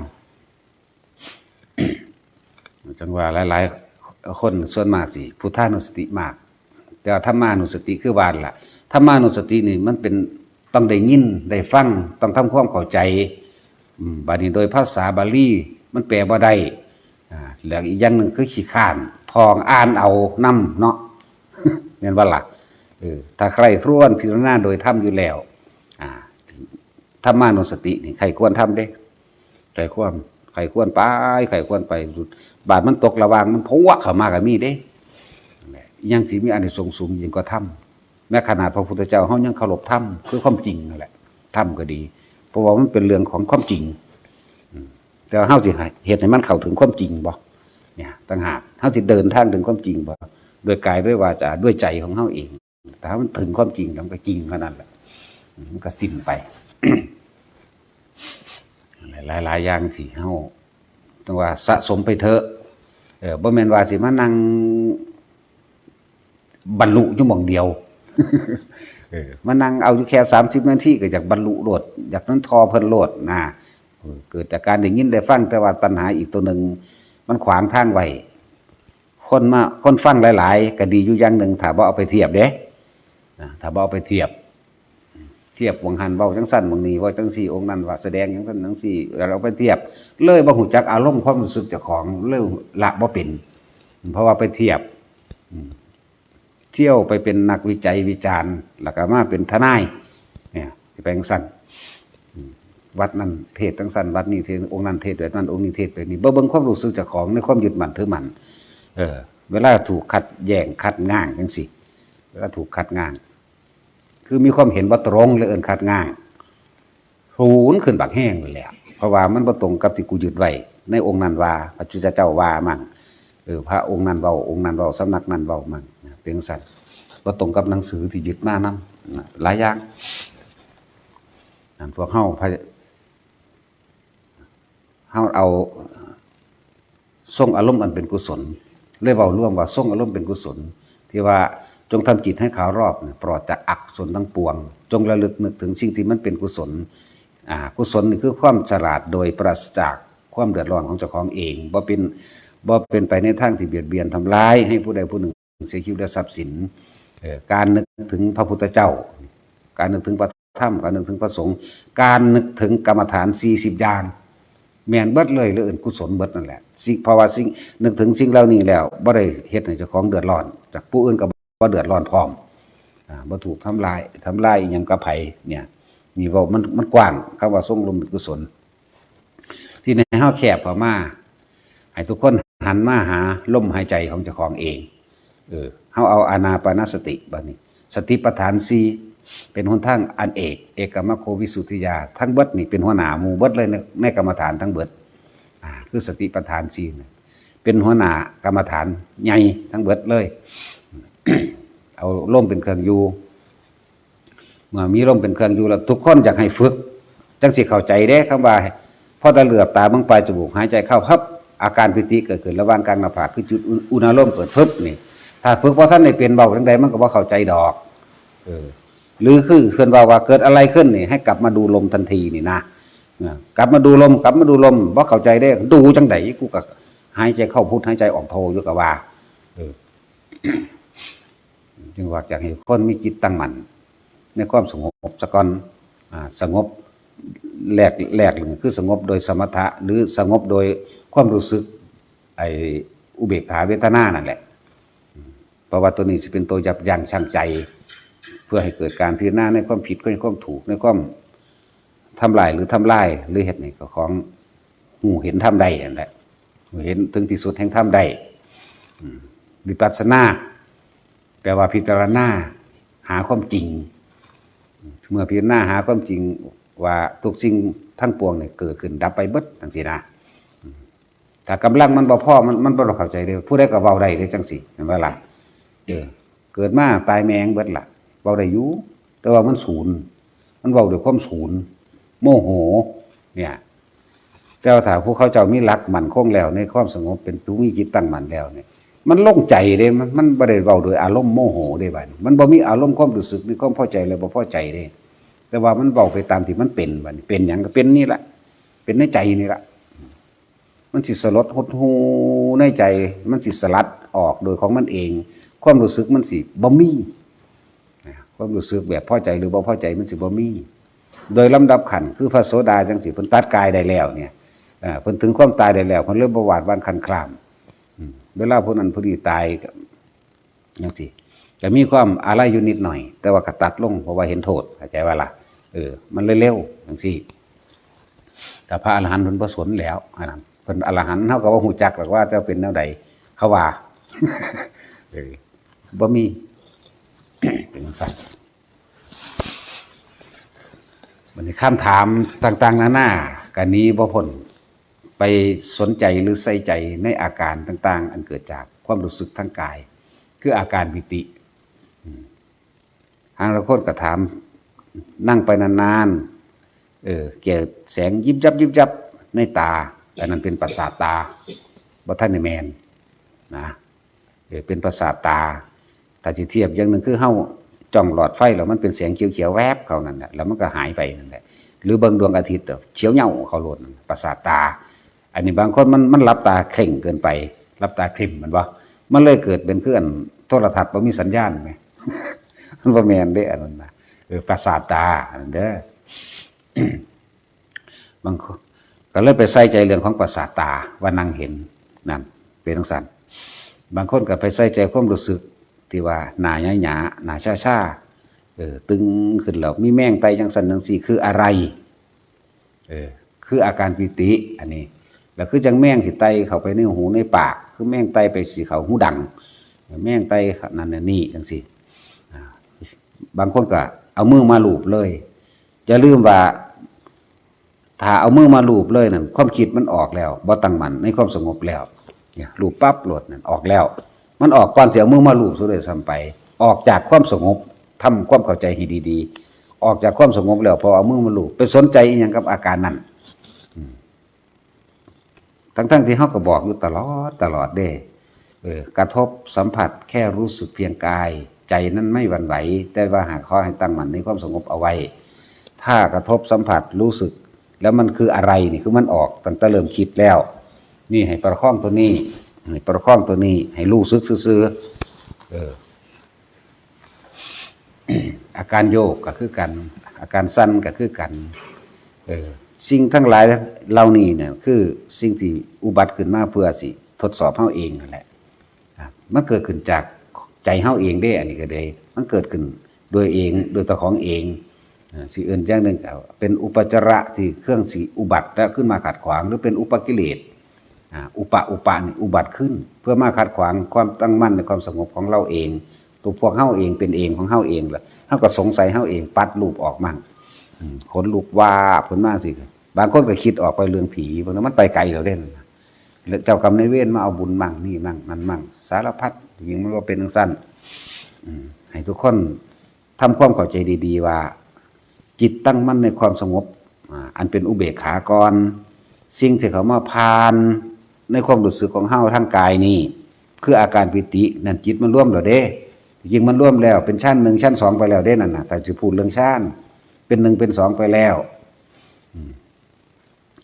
จังว่าหลายๆคนส่วนมากสิพุทธานุสติมากแต่ธรรมานุสติคือวานล่ะธรรมานุสตินี่มันเป็นต้องได้ยินได้ฟังต้องทำความเข้าใจบาดนี้โดยภาษาบาลีมันแปลบ่ได้แล้วอีกอย่างหนึ่งคือขี้ข้านทองอ่านเอานำเนาะแม่นว่าล่ะถ้าใครครวนพิจารณาโดยธรรมอยู่แล้วธรรมานุสตินี่ใครควรทำเด้ใครควรไปใครควรไปบาดมันตกระวางมันพวกเข้ามาก็มีเด้ยังสิมีอานิสงส์สูงยิ่งกว่าธรรมแม้ขนาดพระพุทธเจ้าเฮายังเคารพธรรมคือความจริงนั่นแหละธรรมก็ดีเพราะว่ามันเป็นเรื่องของความจริงแต่เฮาสิเฮ็ดให้มันเข้าถึงความจริงบ่เนี่ยต่างหากเฮาสิเดินทางถึงความจริงบ่ด้วยกายด้วยวาจาด้วยใจของเฮาเองแต่ถ้ามันถึงความจริงมันก็จริงเท่านั้นแหละมันก็สิ้นไป หลายอย่างสิเฮาต้องว่าสะสมไปเถอะบ่แม่นว่าสิมานั่งบรรลุอยู่หม่องเดียวมานั่งเอาอยู่แค่30นาทีก็อยากบรรลุโลดอยากนั้นทอเพิ่นโลดนะเกิดจากการได้ยินได้ฟังแต่ว่าปัญหาอีกตัวหนึ่งมันขวางทางไว้คนฟังหลายๆก็ดีอยู่อย่างหนึ่งถ้าบ่เอาไปเทียบเด้ถ้าบ่เอาไปเทียบวงหันเว้าจังซั่นบางนี้เว้าจังซี่องค์นั้นว่าแสดงจังซั่นจังซี่แล้วเราไปเทียบเลยบ่ฮู้จักอารมณ์ความรู้สึกเจ้าของเลยละบ่เป็นเพราะว่าไปเทียบเที่ยวไปเป็นนักวิจัยวิจารณ์แล้วก็มาเป็นทนายเนี่ยสิไปจังซั่นวัดนั้นเทศจังซั่นวัดนี้เทศองค์นั้นเทศแบบนั้นองค์นี้เทศแบบนี้บ่เบิ่งความรู้สึกเจ้าของในความยึดมั่นถือมั่นเวลาถูกขัดแย้งขัดง้างจังซี่เวลาถูกขัดง้างคือมีความเห็นบ่ตรงเลยเอิ้นขัดง้างหูนขึ้นบักแห้งเลยแหละเพราะว่ามันบ่ตรงกับที่กูยึดไว้ในองค์นั้นว่าพระพุทธเจ้าว่ามั่งพระองค์นั้นเว้าองค์นั้นเว้าสำนักนั้นเว้ามั่งเป็นจังซั่นบ่ตรงกับหนังสือที่ยึดมานำหลายอย่างพวกเฮาเอาทรงอารมณ์อันเป็นกุศลเลยเว้าร่วมว่าทรงอารมณ์เป็นกุศลที่ว่าจงทำจิตให้ขาวรอบปลอดจากอกุศลทั้งปวงจงระลึกนึกถึงสิ่งที่มันเป็นกุศลกุศลนี่คือความฉลาดโดยปราศจากความเดือดร้อนของเจ้าของเองบ่ บ่เป็นไปในทางที่เบียดเบียนทำร้ายให้ผู้ใดผู้หนึ่งเสียชีวิตและทรัพย์สินการนึกถึงพระพุทธเจ้าการนึกถึงพระธรรมการนึกถึงพระสงฆ์การนึกถึงกรรมฐาน40อย่างแม่นเบิดเลยหรืออื่นกุศลเบิดนั่นแหละเพราะว่าสิ่งนึกถึงสิ่งเหล่านี้แล้วบ่ได้เฮ็ดให้เจ้าของเดือดร้อนจากผู้อื่นก็บ่เดือดร้อนพร้อมบ่ถูกทำลายอีหยังกับไผเนี่ยนี่เว้ามันกว้างคำว่าทรงลมเป็นกุศลที่ในเฮาแคบเข้ามาให้ทุกคนหันมาหาลมหายใจของเจ้าของเองเฮาเอาอานาปานสติบัดนี้สติปัฏฐาน4เป็นหนทางอันเอกมรรคโควิสุทธิญาทั้งเบิดนี่เป็นหัวหน้าหมู่เบิดเลยในกรรมฐานทั้งเบิดคือสติปัฏฐาน4นี่เป็นหัวหน้ากรรมฐานใหญ่ทั้งเบิดเลย เอาลมเป็นเครื่องอยู่เมื่อมีลมเป็นเครื่องอยู่แล้วทุกคนอยากให้ฝึกจังสิเข้าใจเด้คำว่าพอตะเหลือบตาเบิ่งปลายจมูกหายใจเข้าฮับอาการปิติเกิดขึ้นระหว่างกลางหน้าผากคือจุดอุณหภูมิเปิดปึ๊บนี่ถ้าฝึกบ่ทันได้เป็นเบาจังใดมันก็บ่เข้าใจดอกหรือคือเพิ่นว่าเกิดอะไรขึ้นนี่ให้กลับมาดูลมทันทีนี่นะกลับมาดูลมบ่เข้าใจได้ดูจังไดกูก็หายใจเข้าพุทหายใจออกโทอยู่ก็ว่าจึงว่าอยากให้คนมีจิตตั้งมั่นในความสงบซะก่อนสงบแรกเลยคือสงบโดยสมถะหรือสงบโดยความรู้สึกไอ้อุเบกขาเวทนานั่นแหละเพราะว่าตัวนี้จะเป็นตัวยับยั้งชั่งใจเพื่อให้เกิดการพิจารณาในความผิดในความถูกในความทำลายหรือเฮ็ดนี่ก็ของหูเห็นทำได้นั่นแหละเห็นถึงที่สุดแห่งทำได้วิปัสสนาแปลว่าพิจารณาหาความจริงเมื่อพิจารณาหาความจริงว่าทุกสิ่งทั้งปวงเนี่ยเกิดขึ้นดับไปเบิดจังซี่นะถ้ากำลังมันบ่พอมันบ่เข้าใจเด้อผู้ใดก็เว้าได้เด้จังซี่เห็นบ่ล่ะเกิดมาตายแมงเบิดล่ะเว้าได้อยู่แต่ว่ามันศูนย์มันเว้าด้วยความศูนย์โมโหเนี่ยแต่ว่าถ้าผู้เขาเจ้ามีหลักมั่นคงแล้วในความสงบเป็นผู้มีจิตตั้งมั่นแล้วเนี่ยมันโล่งใจเด้มันบ่ได้เว้าโดยอารมณ์โมโหเด้บัดมันบ่มีอารมณ์ความรู้สึกมีความพอใจและบ่พอใจเด้แต่ว่ามันเว้าไปตามที่มันเป็นบัดนี้เป็นหยังก็เป็นนี่ล่ะเป็นในใจนี่ล่ะมันสิสลดหดหู่ในใจมันสิสลัดออกโดยของมันเองความรู้สึกมันสิบ่มีความรู้สึกแบบพอใจหรือบ่พอใจมันสิบ่มีโดยลำดับขั้นคือพระโสดาจังสิเพิ่นตัดกายได้แล้วเนี่ยเพิ่นถึงความตายได้แล้วเพิ่นเริ่มบ่หวาดหวั่นคลั่นคลามเวลาผู้นั้นผู้นี้ตายจังซี่จะมีความอาลัยอยู่นิดหน่อยแต่ว่าก็ตัดลงเพราะว่าเห็นโทษเข้าใจว่าล่ะมันเร็วๆจังซี่แต่พระอรหันต์เพิ่นบ่สนแล้วอันนั้นเพิ่นอรหันต์เฮาก็บ่ฮู้จักหรอกว่าจะเป็นแนวใดเขาว่าบ่มี เป็นจังซั่นบัดนี้คำถามต่างๆนานาก็หนีบ่พ้นไปสนใจหรือใส่ใจในอาการต่างๆอันเกิดจากความรู้สึกทางกายคืออาการปิติทางละคนก็ถามนั่งไปนานๆเกิดแสงยิบยับในตาอันนั้นเป็นประสาทตาบ่ทันได้แม่นนะเป็นประสาทตาถ้าสิเทียบอย่างนึงคือเฮาจ้องหลอดไฟแล้วมันเป็นแสงเขียวๆแวบเข้านั่นแหละแล้วมันก็หายไปนั่นแหละหรือเบิ่งดวงอาทิตย์เฉียวเหย้าเข้าโลดประสาทตาอันนี้บางคนมันหลับตาเคร่งเกินไปหลับตาคริมมันบ่มันเลยเกิดเป็นคืออันโทรทัศน์บ่มีสัญญาณแหม มันบ่แม่นเด้อันนั้นน่ะประสาทตาอันนั้นเด้อบางคนก็เลยไปใส่ใจเรื่องของประสาทตาว่านั่งเห็นนั่นเป็นจังซั่นบางคนก็ไปใส่ใจความรู้สึกที่ว่าหน้าหยาๆหน้าชาๆตึงขึ้นแล้วมีแม่งไตจังซั่นจังซี่คืออะไรคืออาการปิติอันนี้แล้วคือจังแม่งสิไตเข้าไปในหูในปากคือแม่งไตไปสิเข้าหูดังแม่งไตนั่นนี่จังซี่บางคนก็เอามือมาลูบเลยอย่าลืมว่าถ้าเอามือมาลูบเลยนั่นความคิดมันออกแล้วบ่ตั้งมั่นในความสงบแล้วเนี่ยลูบปั๊บโลดนั่นออกแล้วมันออกก่อนสิเอามือมาลูบซะด้วยซ้ำไปออกจากความสงบทำความเข้าใจให้ดีๆออกจากความสงบแล้วพอเอามือมาลูบไปสนใจอีหยังกับอาการนั้นทั้งที่เขาก็บอกอยู่ตลอดเด้กระทบสัมผัสแค่รู้สึกเพียงกายใจนั้นไม่หวั่นไหวแต่ว่าหากขอให้ตั้งมั่นในความสงบเอาไว้ถ้ากระทบสัมผัสรู้สึกแล้วมันคืออะไรนี่คือมันออกตั้งแต่เริ่มคิดแล้วนี่ให้ประคองตัวนี้ ให้ประคองตัวนี้ให้รู้สึกซื่ออาการโยกก็คือกันอาการสั้นก็คือกันสิ่งทั้งหลายเหล่านี้เนี่ยคือสิ่งที่อุบัติขึ้นมาเพื่อสิทดสอบเฮาเองนั่นแหละมันเกิดขึ้นจากใจเฮาเองได้อันนี้ก็ได้มันเกิดขึ้นโดยเองโดยตัวของเองสิอื่นอย่างหนึ่งก็เป็นอุปจาระที่เครื่องสิอุบัติแล้วขึ้นมาขัดขวางหรือเป็นอุปกิเลสอุปนี่อุบัติขึ้นเพื่อมาขัดขวางความตั้งมั่นในความสงบของเราเองตัวพวกเฮาเองเป็นเองของเฮาเองแหละเฮาก็สงสัยเฮาเองปัดรูปออกมั่งขนลุกว่าผลมากสิบางคนก็คิดออกไปเรื่องผีบางนั้นมันไปไกลเราเล่นแล้วเจ้ากรรมนายเวรมาเอาบุญมั่งนี่มั่งนั่นมั่งสารพัดยิงมันก็เป็นสั้นให้ทุกคนทำความเข้าใจดีๆว่าจิตตั้งมั่นในความสงบอันเป็นอุเบกขาก่อนสิ่งที่เขามาพานในความรู้สึกของเฮาทางกายนี่คืออาการปิตินั่นจิตมันร่วมแล้วเด้ยิงมันร่วมแล้วเป็นชั้น1ชั้น2ไปแล้วเด้นั่นน่ะแต่จะพูดเรื่องชั้นเป็น1เป็น2ไปแล้ว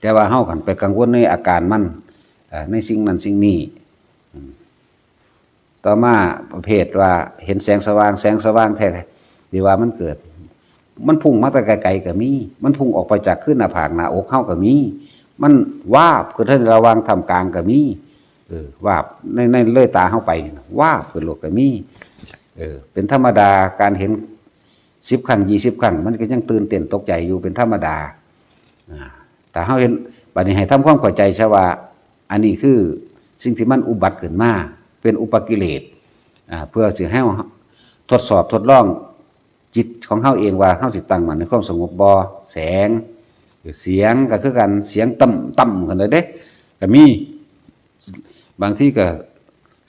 แต่ว่าเฮากันไปกังวลในอาการมันในสิ่งนั้นสิ่งนี้ต่อมาประเภทว่าเห็นแสงสว่างแท้ๆที่ว่ามันเกิดมันพุ่งมาแต่ไกลๆก็มีมันพุ่งออกไปจากขึ้นหน้าผากหน้าอกเฮาก็มีมันวาบคือท่านระวังทำกลางก็มีวาบในเลื่อยตาเฮาไปวาบคือโลกก็มีเป็นธรรมดาการเห็น10 ครั้ง20 ครั้งมันก็ยังตื่นเต้นตกใจอยู่เป็นธรรมดาแต่เฮาเห็นบัดนี้ให้ทำความเข้าใจซะว่าอันนี้คือสิ่งที่มันอุบัติขึ้นมาเป็นอุปกิเลสเพื่อสิให้ทดสอบทดลองจิตของเฮาเองว่าเฮาสิตั้งมั่นในความสงบบ่แสงเสียงก็คือกันเสียงต่ำกันเลยเด้ก็มีบางที่ก็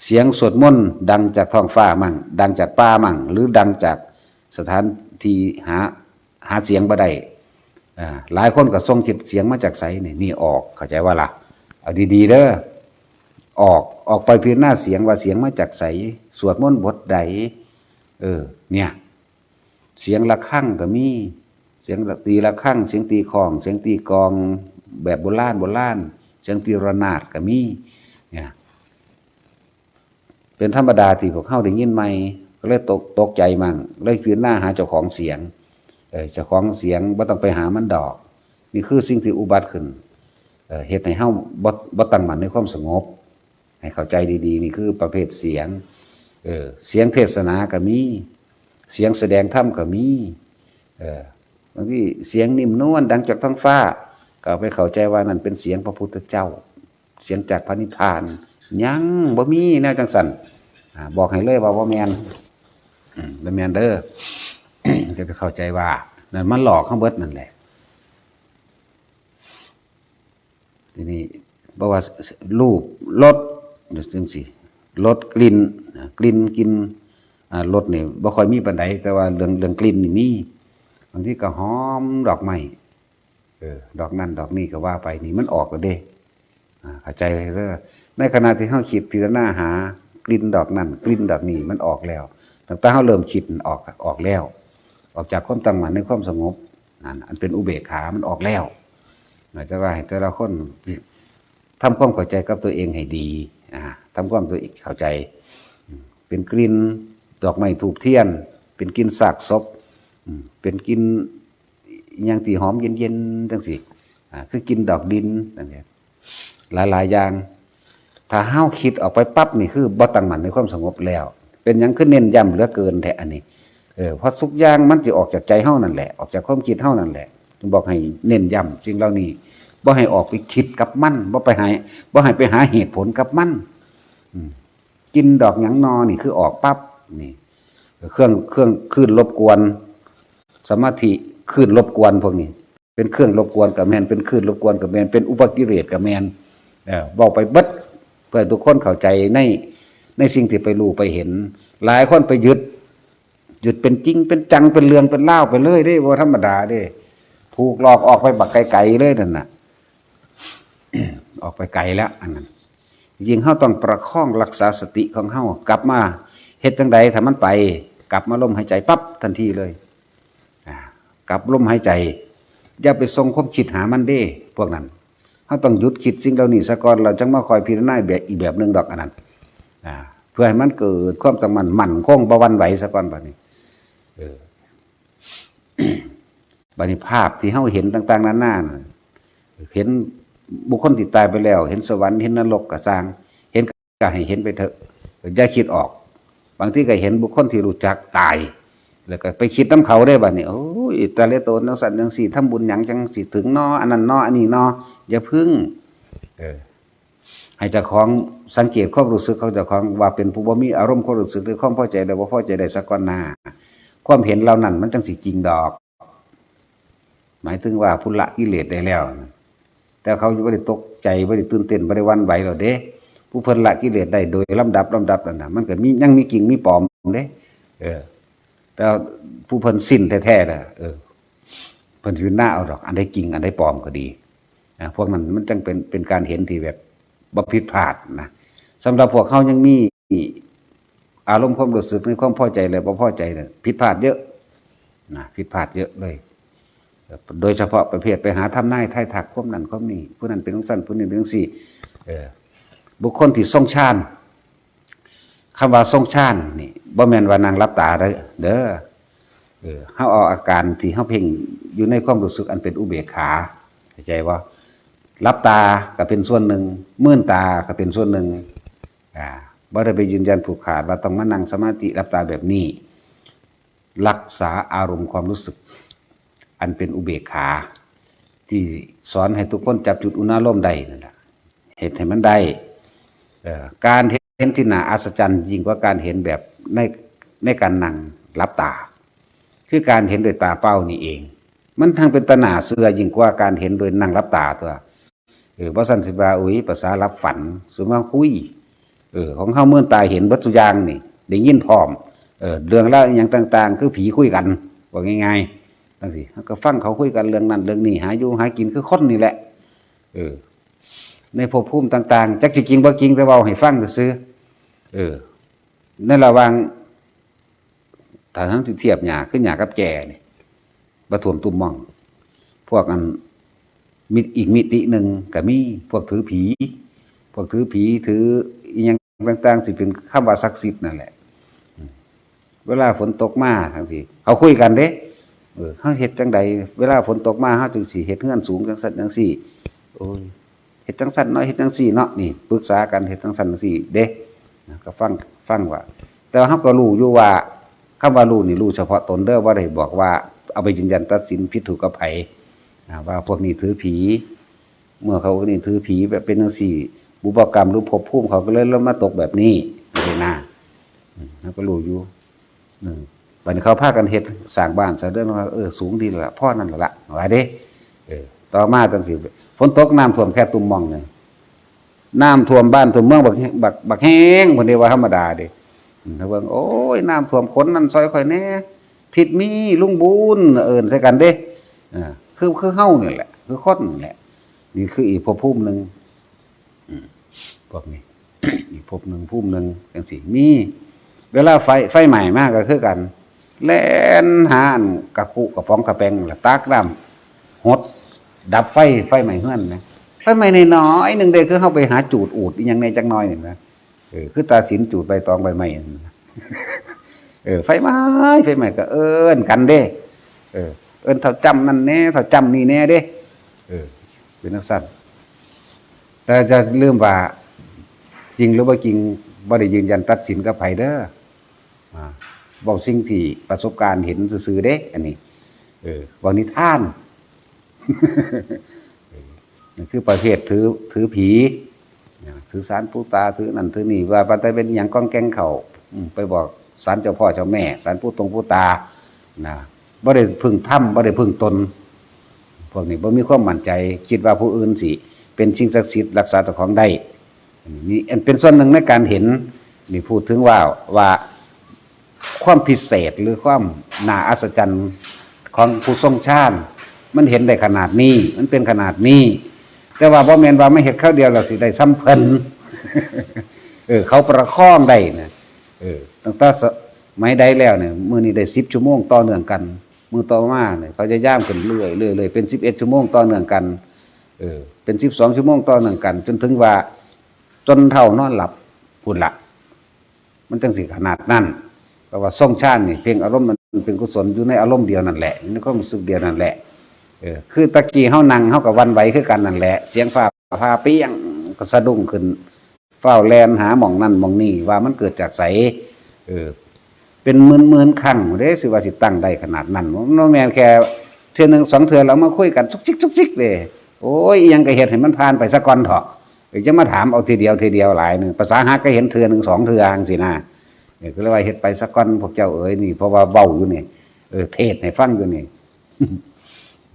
เสียงสวดมนต์ดังจากท้องฟ้ามั่งดังจากป่ามั่งหรือดังจากสถานที่หาเสียงบ่ได้หลายคนก็ส่งจิตเสียงมาจากไสนี่ออกเข้าใจว่าล่ะเอาดีๆเด้อออกไปพิจารณาเสียงว่าเสียงมาจากไสสวดมนต์บทใดเนี่ยเสียงระฆังก็มีเสียงตีระฆังเสียงตีของเสียงตีกลองแบบโบราณเสียงตีระนาดก็มีเนี่ยเป็นธรรมดาที่พวกเข้าได้ยินใหม่ก็เลยตกใจมั่งเลยพิจารณาหาเจ้าของเสียงเจ้าของเสียงบ่ต้องไปหามันดอกนี่คือสิ่งที่อุบัติขึ้นเหตุให้เฮาบ่ตั้งมั่นในความสงบให้เข้าใจดีๆนี่คือประเภทเสียงเสียงเทศนาก็มีเสียงแสดงธรรมก็มีบางทีเสียงนิ่มนวลดังจากท้องฟ้าก็ไปเข้าใจว่านั่นเป็นเสียงพระพุทธเจ้าเสียงจากพระนิพพานยังบ่มีแนวจังซั่นบอกให้เลยว่าบ่แม่นบ่แม่นเด้อ จะไปเข้าใจว่านั่นมันหลอกข้างเบิดนั่นแหละทีนี้บอกว่ารูปรสจังซี่รสกลิ่นกินรสนี่บ่ค่อยมีปานใดแต่ว่าเรื่องกลิ่นนี่มีบางทีก็หอมดอกไม้ดอกนั้นดอกนี้ก็ว่าไปนี่มันออกแล้วเด้เข้าใจเด้อในขณะที่เฮาคิดพิจารณาหากลิ่นดอกนั้นกลิ่นดอกนี้มันออกแล้วตั้งแต่เฮาเริ่มคิดออกแล้วออกจากความตั้งมั่นในความสงบนั่นอันเป็นอุเบกขามันออกแล้วหมายถึงว่าให้แต่ละคนทำความเข้าใจกับตัวเองให้ดีทำความตัวเองเข้าใจเป็นกลิ่นดอกไม้ธูปเทียนเป็นกลิ่นซากศพเป็นกลิ่นอย่างที่หอมเย็นๆจังซี่คือกินดอกดินจังซี่หลายๆอย่างถ้าเฮาคิดออกไปปั๊บนี่คือบ่ตั้งมั่นในความสงบแล้วเป็นหยังคือเน้นย้ำเหลือเกินแท้อันนี้เพราะทุกอย่างมันสิออกจากใจเฮานั่นแหละออกจากความคิดเฮานั่นแหละจึงบอกให้เน้นย้ำสิ่งเหล่านี้บ่ให้ออกไปคิดกับมันบ่ให้ไปหาเหตุผลกับมันกินดอกหยังนอนี่คือออกปั๊บนี่เครื่องคลื่นรบกวนสมาธิคลื่นรบกวนพวกนี้เป็นเครื่องรบกวนกับแมนเป็นคลื่นรบกวนกับแมนเป็นอุปกิเลสกับแมนบอกไปเบิดเพื่อทุกคนเข้าใจในสิ่งที่ไปรู้ไปเห็นหลายคนไปยึดเป็นจริงเป็นจังเป็นเรื่องเป็นเล่าไปเลยได้ว่าธรรมดาได้ถูกหลอกออกไปบักไกลๆเลยนั่นน่ะ ออกไปไกลแล้วอันนั้นยิ่งเฮาต้องประคองรักษาสติของเฮากลับมาเฮ็ดจังใดถ้ามันไปกลับมาลมหายใจปั๊บทันทีเลยกลับลมหายใจอย่าไปส่งความคิดหามันเด้พวกนั้นเฮ เขาต้องหยุดคิดสิ่งเหล่านี้ซะก่อนเราจังมาคอยพิจารณาแบบอีกแบบหนึ่งดอกอันนั้นเพื่อให้มันเกิดความตั้งมั่นคงบ่หวั่นไหวซะก่อนบัดนี้บัดนี้ภาพที่เฮาเห็นต่างๆนานาเห็นบุคคลที่ตายไปแล้วเห็นสวรรค์เห็นนรกก็สร้างเห็นก็ให้เห็นไปเถอะอย่าคิดออกบางทีก็เห็นบุคคลที่รู้จักตายแล้วก็ไปคิดน้ำเขาได้บัดนี้โอ้ยตาเลโตนจังซั่นจังซี่ทำบุญหยังจังสิถึงน้ออันนั้นน้ออันนี้น้ออย่าพึ่งให้เจ้าของสังเกตความรู้สึกของเจ้าของว่าเป็นผู้บ่มีอารมณ์ความรู้สึกหรือความพอใจได้บ่พอใจได้สักก่อนหน้าความเห็นเหล่านั้นมันจังสิจริงดอกหมายถึงว่าผู้ละกิเลสได้แล้วแต่เขาบ่ได้ตกใจบ่ได้ตื่นเต้นบ่ได้หวั่นไหวหรอกเด้ผู้เพิ่นละกิเลสได้โดยลำดับนั่นน่ะมันก็มียังมีกิ่งมีปอมเด้แต่ผู้เพิ่นสิ้นแท้ๆน่ะเพิ่นสิหน้าเอาดอกอันใดจริงอันใดปลอมก็ดีพวกนั้นมันจังเป็นการเห็นที่แบบบ่ผิดพลาดนะสำหรับพวกเขายังมีอารมณ์ความรู้สึกในความพอใจและบ่พอใจเนี่ยผิดพลาดเยอะนะผิดพลาดเยอะเลยโดยเฉพาะประเภทไปหาทำนายทายทักความนั้นความนี้ผู้นั้นเป็นจังซั่นผู้นี้เป็นจังซี่บุคคลที่ทรงฌานคำว่าทรงฌานนี่บ่แม่นว่านางรับตาเด้อเฮาเอาอาการที่เฮาเพ่งอยู่ในความรู้สึกอันเป็นอุเบกขาเข้าใจบ่รับตาก็เป็นส่วนหนึ่งมื่นตาก็เป็นส่วนหนึ่งบ่ได้ไปยืนยันผูกขาดว่าต้องมานั่งสมาธิรับตาแบบนี้รักษาอารมณ์ความรู้สึกอันเป็นอุเบกขาที่สอนให้ทุกคนจับจุดอุณาโลมได้นั่นแหละเห็นให้มันได้การเห็นที่น่าอัศจรรย์ยิ่งกว่าการเห็นแบบในการนั่งรับตาคือการเห็นโดยตาเป้านี่เองมันทั้งเป็นตาหนาเสือยิ่งกว่าการเห็นโดยนั่งรับตาตัวบ่ซั่นสิว่าอุ้ยภาษารับฝันสุมาคุยของเฮาเมื่อตายเห็นวัตถุอย่างนี่ได้ยินพร้อมเรื่องราวอย่างต่างๆคือผีคุยกันว่าง่ายๆจังซี่ก็ฟังเขาคุยกันเรื่องนั้นเรื่องนี้หาอยู่หากินคือคนนี่แหละในภพภูมิต่างๆจักสิจริงบ่จริงแต่เว้าให้ฟังซื่อในระหว่างถ้าทั้งสิเทียบหญ้าคือหญ้ากับแก่นี่บ่ท่วมตุ่มม่องพวกอันมีอีกมิติหนึ่งก็มีพวกถือผีถืออีหยังต่างๆสิเป็นคำว่าศักดิ์สิทธิ์นั่นแหละเวลาฝนตกมาจังซี่เขาคุยกันเด้เฮาเฮ็ดจังใดเวลาฝนตกมาเฮาจึงสิเฮ็ดเรือนสูงจังซั่นจังซี่โอ้ยเฮ็ดจังซั่นเนาะเฮ็ดจังซี่เนาะนี่ปรึกษากันเฮ็ดจังซั่นจังซี่เด้ก็ฟังว่าแต่เฮาก็รู้อยู่ว่าคำว่ารู้นี่รู้เฉพาะตนเด้อบ่ได้บอกว่าเอาไปยืนยันตัดสินผิดถูกกับไผว่าพวกนี้ถือผีเมื่อเขานี่ถือผีแบบเป็นจังซี่บุพกรรมหรือภพภูมิเขาก็เลยมาตกแบบนี้นี่นะเฮาก็รู้อยู่บัดนี้เขาพากันเฮ็ดสร้างบ้านซะเด้อว่าสูงดีแล้วล่ะพอนั่นล่ะว่าเด้ต่อมาจังซี่ฝนตกน้ำท่วมแค่ตุ่มม่องนึงน้ำท่วมบ้านท่วมเมืองบักแห้งเพิ่นได้ว่าธรรมดาเด้ถ้าเบิ่งโอ้ยน้ำท่วมคนนั้นซอยข่อยแน่ทิดมีลุงบุญเอิ้นใส่กันเด้คือเฮานี่แหละคือคนนี่แหละนี่คืออีกภพภูมินึงพวกนี้ อีกภพนึงภูมินึงจังซี่มีเวลาไฟใหม่มากก็คือกันแล่นหาอันกะคุกระป๋องกระแปงละตากน้ำหดดับไฟใหม่เฮือนนะไฟใหม่น้อยๆนึงเด้คือเฮาไปหาจูดอูดอีหยังในจักหน่อยนี่นะคือตาสินจูดใบตองใบไม้ไฟใหม่ก็เอิ้นกันเด้เอิ้นเท่าจำนั่นแน่เท่าจำนี่แน่เด้เป็นจังซั่นแต่จะลืมว่าจริงหรือบ่จริงบ่ได้ยืนยันตัดสินกับไผเด้อเว้าสิ่งที่ประสบการณ์เห็นซื่อๆเด้อันนี้เว้านิทานนั่นคือประเภทถือผีถือศาลปู่ตาถือนั่นถือนี่ว่าปัจจัยเป็นหยังก้องแกงเขาไปบอกศาลเจ้าพ่อเจ้าแม่ศาลปู่ตานะบ่ได้พึ่งถ้ำบ่ได้พึ่งตนพวกนี้บ่มีความมั่นใจคิดว่าผู้อื่นสิเป็นสิ่งศักดิ์สิทธิ์รักษาเจ้าของได้นี่อันเป็นส่วนหนึ่งในการเห็นนี่พูดถึงว่าความพิเศษหรือความน่าอัศจรรย์ของผู้ทรงฌานมันเห็นได้ขนาดนี้มันเป็นขนาดนี้แต่ว่าบ่แม่นว่าไม่เฮ็ดคราวเดียวแล้วสิได้ซ้ำเพิ่นเขาประคองได้นะตั้งแต่สมัยใดแล้วเนี่ยมื้อนี้ได้10ชั่วโมงต่อเนื่องกันมื้อต่อมาเนี่ยเขาจะย่ามขึ้นเรื่อยๆเป็น11ชั่วโมงต่อเนื่องกัน เป็น12 ชั่วโมงต่อเนื่องกัน จนถึงว่าจนเท่านอนหลับพุ่นละมันจังสิขนาดนั้นเพราะว่าทรงชาตินี่เพียงอารมณ์มันเป็นกุศลอยู่ในอารมณ์เดียวนั่นแหละในความรู้สึกเดียวนั่นแหละคือตะกี้เฮานั่งเฮากับวันไหวคือกันนั่นแหละเสียงฟ้าผ่าเปี้ยงก็สะดุ้งขึ้นเฝ้าแลนหาหม่องนั่นหม่องนี่ว่ามันเกิดจากไสเป็นหมื่นๆครั้งเด้สิว่าสิตั้งได้ขนาดนั้นบ่แม่นแค่เทื่อนึง2เทื่อแล้วมาคุยกันจุกจิกเลยโอ้ยยังก็เฮ็ดให้มันผ่านไปซะก่อนเถาะจะมาถามเอาทีเดียวหลายนึงภาษาฮักก็เห็นเทื่อนึง2เทื่อจังซี่นะก็เลยว่าเฮ็ดไปซะก่อนพวกเจ้านี่เพราะว่าเว้าอยู่นี่เทศให้ฟังอยู่นี่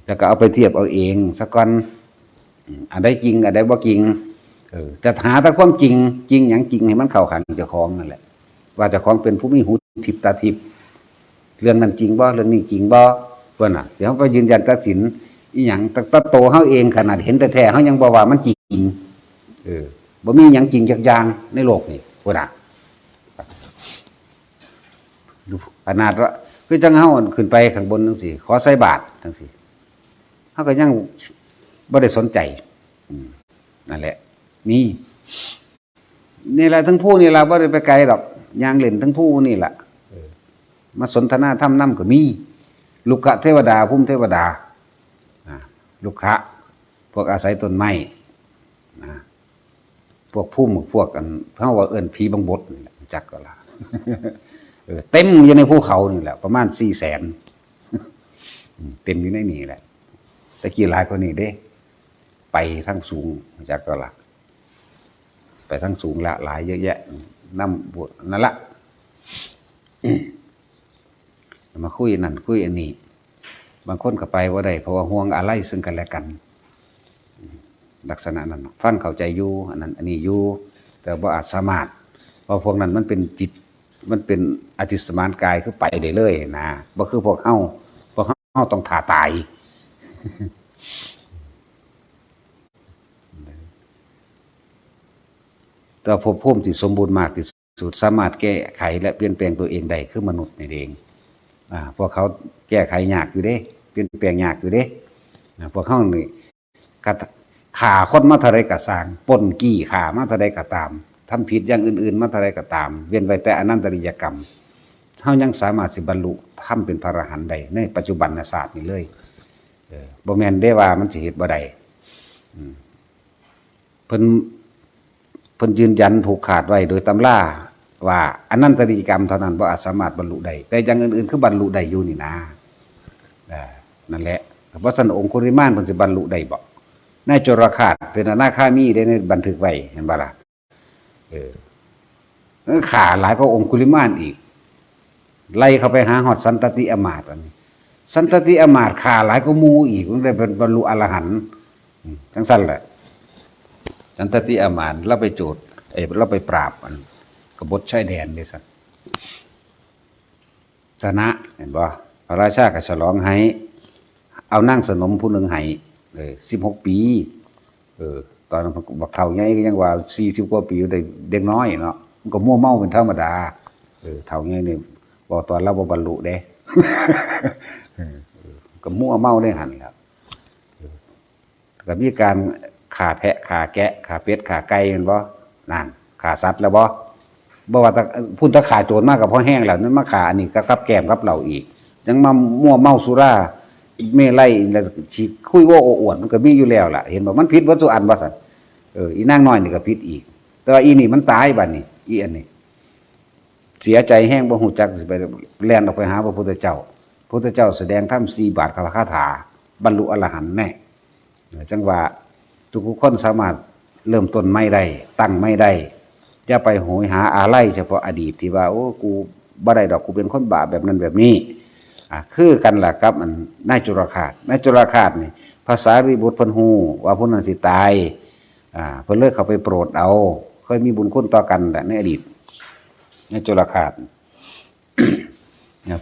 แล้วก็เอาไปเทียบเอาเองซะก่อนอันใดจริงอันใดบ่จริงจะหาแต่ความจริงหยังจริงให้มันเข้าขังเจ้าของนั่นแหละว่าเจ้าของเป็นผู้มีหูทิพตาทิพเรื่องนั้นจริงบ่เรื่องนี้จริงบ่เพิ่นน่ะเดี๋ยวก็ยืนยันตัดสินอีหยังตัดโตเฮาเองขนาดเห็นแต่แท้เฮายังบ่ว่ามันจริงบ่มีหยังจริงจักอย่างในโลกนี่พุ่นน่ะขนาดว่าคือจังเฮาขึ้นไปข้างบนจังซี่ขอใส่บาตรจังซี่เฮาก็ยังบ่ได้สนใจนั่นแหละนี่แหละทั้งผู้นี่ล่ะบ่ได้ไปไกลดอกย่างเล่นทั้งผู้นี่ล่ะมาสนทนาธรรมนำก็มีลูกขะเทวดาภูมิเทวดาลูกขะพวกอาศัยต้นไม้พวกภูมิพวกกันเฮาว่าเอิ้นผีบังบดนี่แหละจักก็ล่ะเต็มอยู่ในภูเขานี่แหละประมาณ 400,000 เต็มอยู่ในนี่แหละตะกี้หลายกว่านี้เด้ไปทั้งสูงจักก็ล่ะไปทั้งสูงละหลายเยอะแยะนำบวชนั่นละมาคุยนั่นคุยอันนี้บางคนก็ไปว่าได้เพราะว่าห่วงอะไรซึ่งกันและกันลักษณะนั้นฟังเข้าใจอยู่อันนั้นอันนี้อยู่แต่ว่าอาจสามารถเพราะพวกนั้นมันเป็นจิตมันเป็นอธิสมานกายคือไปได้เลยนะบ่คือพวกเฮาต้องถ่าตายแต่ภพภูมิที่สมบูรณ์มากที่สุดสามารถแก้ไขและเปลี่ยนแปลงตัวเองได้คือมนุษย์นี่เองพวกเขาแก้ไขยากอยู่เด้เปลี่ยนแปลงยากอยู่เด้พวกเขานี่ขาคนมาเท่าไรก็สร้างปล้นกี้ขามาเท่าไรก็ตามทำผิดอย่างอื่นๆมาเท่าไรก็ตามเว้นไว้แต่อนันตริยกรรมเฮายังสามารถสิบรรลุทำเป็นพระอรหันต์ได้ในปัจจุบันศาสตร์นี่เลยบ่แม่นได้ว่ามันสิเฮ็ดบ่ได้เพิ่นยืนยันผูกขาดไว้โดยตำราว่าอนันตริยกรรมเท่านั้นบ่อาจสามารถบรรลุได้แต่อย่างอื่นๆคือบรรลุได้อยู่นี่นะนั่นแหละเพราะฉะนั้นองคุลิมานเพิ่นสิบรรลุได้บ่นายโจรคาตเป็นอนาคามีได้ในบันทึกไว้เห็นบ่ล่ะขาหลายกว่าองคุลิมานอีกไล่เข้าไปหาฮอดสันตติอมาตย์อันนี้สันตติอมาตย์ขาหลายกว่าหมู่อีกมันได้บรรลุอรหันต์จังซั่นแหละสันตติอมาตย์เราไปโจทย์เราไปปราบอันกบฏชายแดนเด้ซั่นชนะเห็นบ่พระราชาก็ฉลองให้เอานางสนมผู้นึงให้16 ปีตอนนั้นบักเฒ่าใหญ่ก็ยังว่า40 กว่าปีได้เด็กน้อยเนาะมันก็มั่วเมาเป็นธรรมดาเฒ่าใหญ่นี่บ่ตอนเราบ่บรรลุเด้ ก็มั่วเมาได้หั่นแหล้วก็มีการฆ่าแพะฆ่าแกะฆ่าเป็ดฆ่าไก่แม่นบ่นั่นฆ่าสัตว์แล้วบ่ว่าพุ่นตะขาโจรมากกับพ่อแห้งแล้วนั้นมาฆ่าอันนี้ก็กับแกมกับเหล้าอีกยังมามั่วเมาสุราเมลัยแล้วสิคุยโอ้อวดมันก็มีอยู่แล้วล่ะเห็นบ่มันผิดวัตถุอันว่าซั่นอีนางน้อยนี่ก็ผิดอีกแต่ว่าอีนี่มันตายบัดนี้อีอันนี้เสียใจแห้งบ่ฮู้จักสิไปแล่นออกไปหาพระพุทธเจ้าพระพุทธเจ้าแสดงธรรม4 บาทคาถาบรรลุอรหันต์แน่จังว่าทุกคนสามารถเริ่มต้นไม่ได้ตั้งไม่ได้อย่าไปโหยหาอาลัยเฉพาะอดีตที่ว่าโอ้กูบ่ได้ดอกกูเป็นคนบาปแบบนั้นแบบนี้คือกันล่ะครับมันนายจุลคาตนี่ภาษาริบุตรเพิ่นฮู้ว่าผู้นั้นสิตายเพิ่นเลยเข้าไปโปรดเอาเคยมีบุญคุณต่อกันในอดีตนายจุลคาต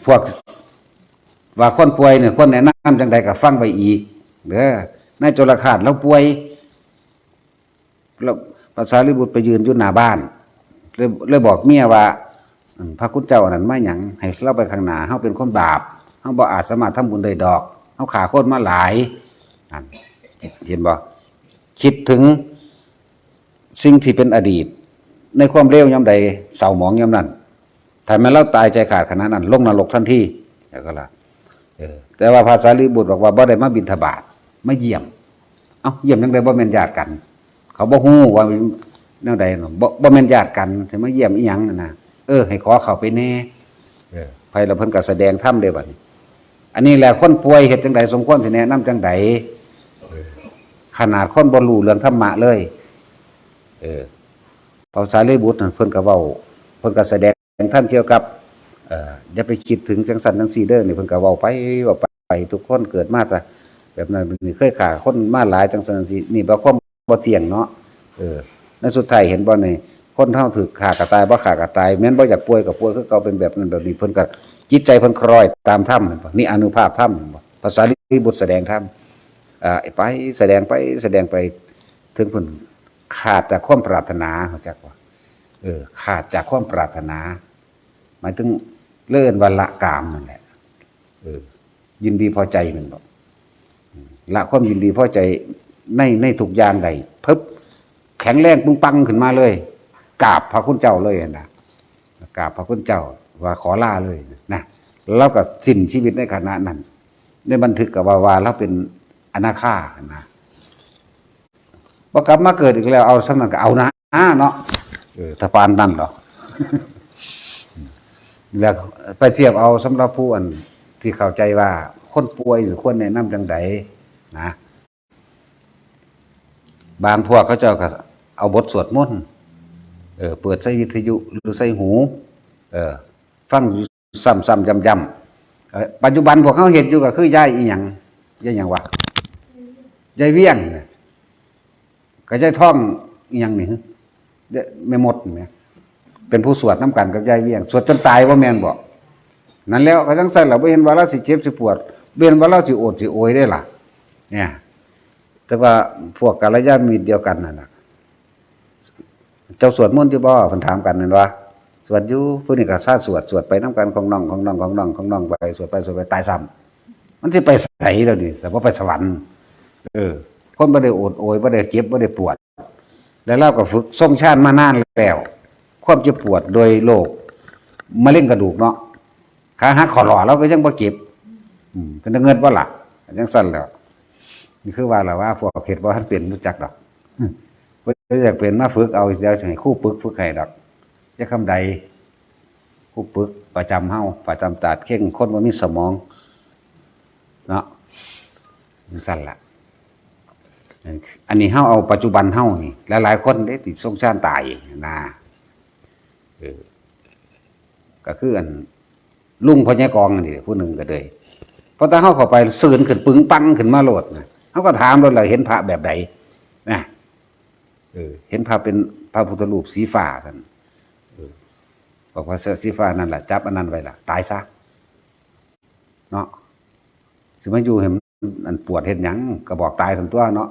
พวกว่าคนป่วยเนี่ยคนแนะนำจังใดก็ฟังไปอีกเด้อนายจุลคาตแล้วป่วยแล้วภาษาริบุตรไปยืนอยู่หน้าบ้านเลยบอกเมียว่าพระคุณเจ้านั้นมาหยังให้เราไปข้างหน้าเฮาเป็นคนบาปเฮาบ่อาจสามารถทำบุญได้ดอกเฮาฆ่าคนมาหลายนั่นเห็นบ่ คิดถึงสิ่งที่เป็นอดีตในความเร็วยามใดเศร้าหมองยามนั้นถ้าแม้เราตายใจขาดขนาดนั้นลงนรกทันทีแล้วก็ล่ะแต่ว่าภาษาลีบุตรบอกว่าบ่ได้มาบิณฑบาตไม่เยี่ยมเอ้าเยี่ยมจังได๋บ่แม่นญาติกัน เขาบ่ฮู้ว่าแนวใดเนาะบ่แม่นญาติกันสิมาเยี่ยมอีหยังน่ะให้ขอเข้าไปแน่ไผละเพิ่นก็แสดงธรรมเด้บัดนี้อันนี้แหละคนป่วยเฮ็ดจังไดสมควรสิแนะนำจังไดขนาดคนบ่รู้เรื่องธรรมะเลยภาษาลีบุตรเพิ่นก็เว้าเพิ่นก็แสดงธรรมเกี่ยวกับอย่าไปคิดถึงจังซั่นจังซี่เด้อนี่เพิ่นก็เว้าไปทุกคนเกิดมาแต่แบบนั้นนี่เคยฆ่าคนมาหลายจังซั่นจังซี่นี่บ่ความบ่เที่ยงเนาะในสุดท้ายเห็นบ่นี่คนเฮาถูกฆ่าก็ตายบ่ฆ่าก็ตายแม้นบ่อยากป่วยก็ป่วยคือเก่าเป็นแบบนั้นแบบนี้เพิ่นก็จิตใจเพิ่นคล้อยตามธรรมนี่อานุภาพธรรมภาษาลีบุตรแสดงธรรมไปแสดงไปถึงเพิ่นขาดจากความปรารถนาเข้าใจบ่ขาดจากความปรารถนาหมายถึงเลื่อนวันละกามนั่นแหละยินดีพอใจมันบอกละความยินดีพอใจในทุกอย่างใดเพิ่มแข็งแรงปึ้งปังขึ้นมาเลยกราบพระคุณเจ้าเลยนะกราบพระคุณเจ้าว่าขอลาเลยนะแล้วก็สิ้นชีวิตในขณะนั้นในบันทึกกับว่าเราเป็นอนาคานะพอกลับมาเกิดอีกแล้วเอาสำนักก็เอานะเนาะถ้าปานนั่นหรอแล้วไปเทียบเอาสำหรับผู้ที่เข้าใจว่าคนป่วยหรือคนแนะนำจังไดนะบางพวกเขาเจ้าก็เอาบทสวดมนต์เปิดใส่วิทยุหรือใส่หูฟังซ้ำๆย้ำๆปัจจุบันพวกเขาเห็นอยู่ก็คือยายอีหยังยายหยังวะยายเวียงก็ยายท่องอีหยังนี่แม่มดนี่เป็นผู้สวดน้ำกันกับยายเวียงสวดจนตายว่าแม่นบอกนั่นแล้วก็จังซั่นล่ะบ่เห็นว่าเราสิเจ็บสิปวดเบียนว่าเราสิโอดสิโอยได้ล่ะเนี่ยแต่ว่าพวกกัลยาณมิตรเดียวกันนั่นน่ะเจ้าสวดมนต์อยู่บ่เพิ่นถามกันนั่นว่าสวดอยู่ผู้นี้ก็สวดไปนำกันของน้องไปสวดไปตายซ้ำมันสิไปไสแล้วนี่แต่บ่ไปสวรรค์คนบ่ได้โอดโอยบ่ได้เจ็บบ่ได้ปวดแล้วเราก็ฝึกทรงชาติมานานแล้วความเจ็บปวดโดยโรคมะเร็งกระดูกเนาะขาหักคอหล่อเราก็ยังบ่เจ็บเป็นเงินบ่ล่ะจังซั่นแล้วนี่คือว่าล่ะว่าพวกเฮ็ดบ่ทันเป็นรู้จักดอกเพิ่นอยากเป็นมาฝึกเอาเดี๋ยวสิให้ครูฝึกให้ดอกจะคำใดครูฝึกประจำเฮาประจำตาดเข่งคนบ่มีสมองเนาะจังซั่นล่ะอันนี้เฮาเอาปัจจุบันเฮานี่หลายๆคนเด้ติดสงสารตายนะก็คือลุงพญากองนี่ผู้หนึ่งก็เลยพอถ้าเฮาเข้าไปสื่นขึ้นปึงปังขึ้นมาโลดนะเฮาก็ถามโลดเลยเห็นพระแบบใดนะเห็นพระเป็นพระพุทธรูปสีฟ้าซั่นบอกว่าเสื้อสีฟ้านั่นแหละจับอันนั้นไว้ล่ะตายซะเนาะสิมาอยู่เห็นอันปวดเฮ็ดหยังก็บอกตายทั้งตัวเนาะ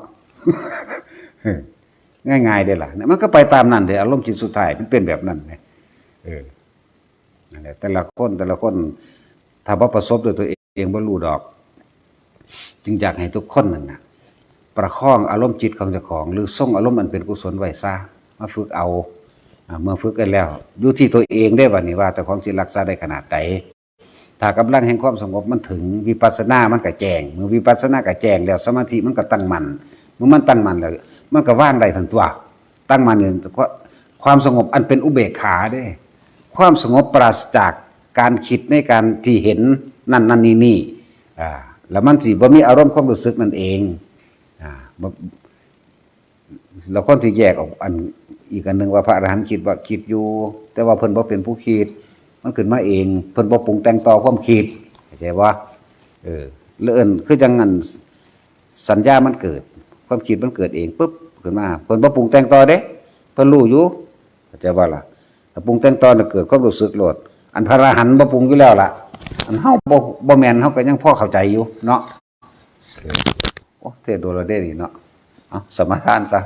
ง่ายๆเด้ล่ะมันก็ไปตามนั้นเด้อารมณ์จิตสุดท้ายมันเป็นแบบนั้นไงนั่นแหละแต่ละคนถ้าบ่ประสบด้วยตัวเองบ่รู้ดอกจึงอยากให้ทุกคนนั่นน่ะประคองอารมณ์จิตของเจ้าของหรือทรงอารมณ์อันเป็นกุศลไว้ซะมาฝึกเอาเมื่อฝึกกันแล้วอยู่ที่ตัวเองได้บัดนี้ว่าเจ้าของสิรักษาได้ขนาดใดถ้ากำลังแห่งความสงบมันถึงวิปัสสนามันก็แจ้งเมื่อวิปัสสนาก็แจ้งแล้วสมาธิมันก็ตั้งมั่นเมื่อมันตั้งมั่นแล้วมันก็ว่างได้ทั้งตัวตั้งมั่นเนี่ยความสงบอันเป็นอุเบกขาเด้ความสงบปราศจากการคิดในการที่เห็นนั่นนี่แล้วมันสิบ่มีอารมณ์ความรู้สึกนั่นเองแล้วคนที่แยกออกอันอีกอันนึงว่าพระอรหันต์คิดว่าคิดอยู่แต่ว่าเพิ่นบ่เป็นผู้คิดมันขึ้นมาเองเพิ่นบ่ปรุงแต่งต่อความคิดเข้าใจบ่เลื่อนคือจังงั้นสัญญามันเกิดความคิดมันเกิดเองปุ๊บขึ้นมาเพิ่นบ่ปรุงแต่งต่อเด้เพิ่นรู้อยู่เข้าใจบ่ล่ะถ้าปรุงแต่งต่อเกิดความรู้สึกโลดอันพระอรหันต์บ่ปรุงอยู่แล้วล่ะอันเฮาบ่แม่นเฮาก็ยังพอเข้าใจอยู่เนาะโอ้เทศโดนแล้วเด้นี่เนาะเอาสมาทานซะ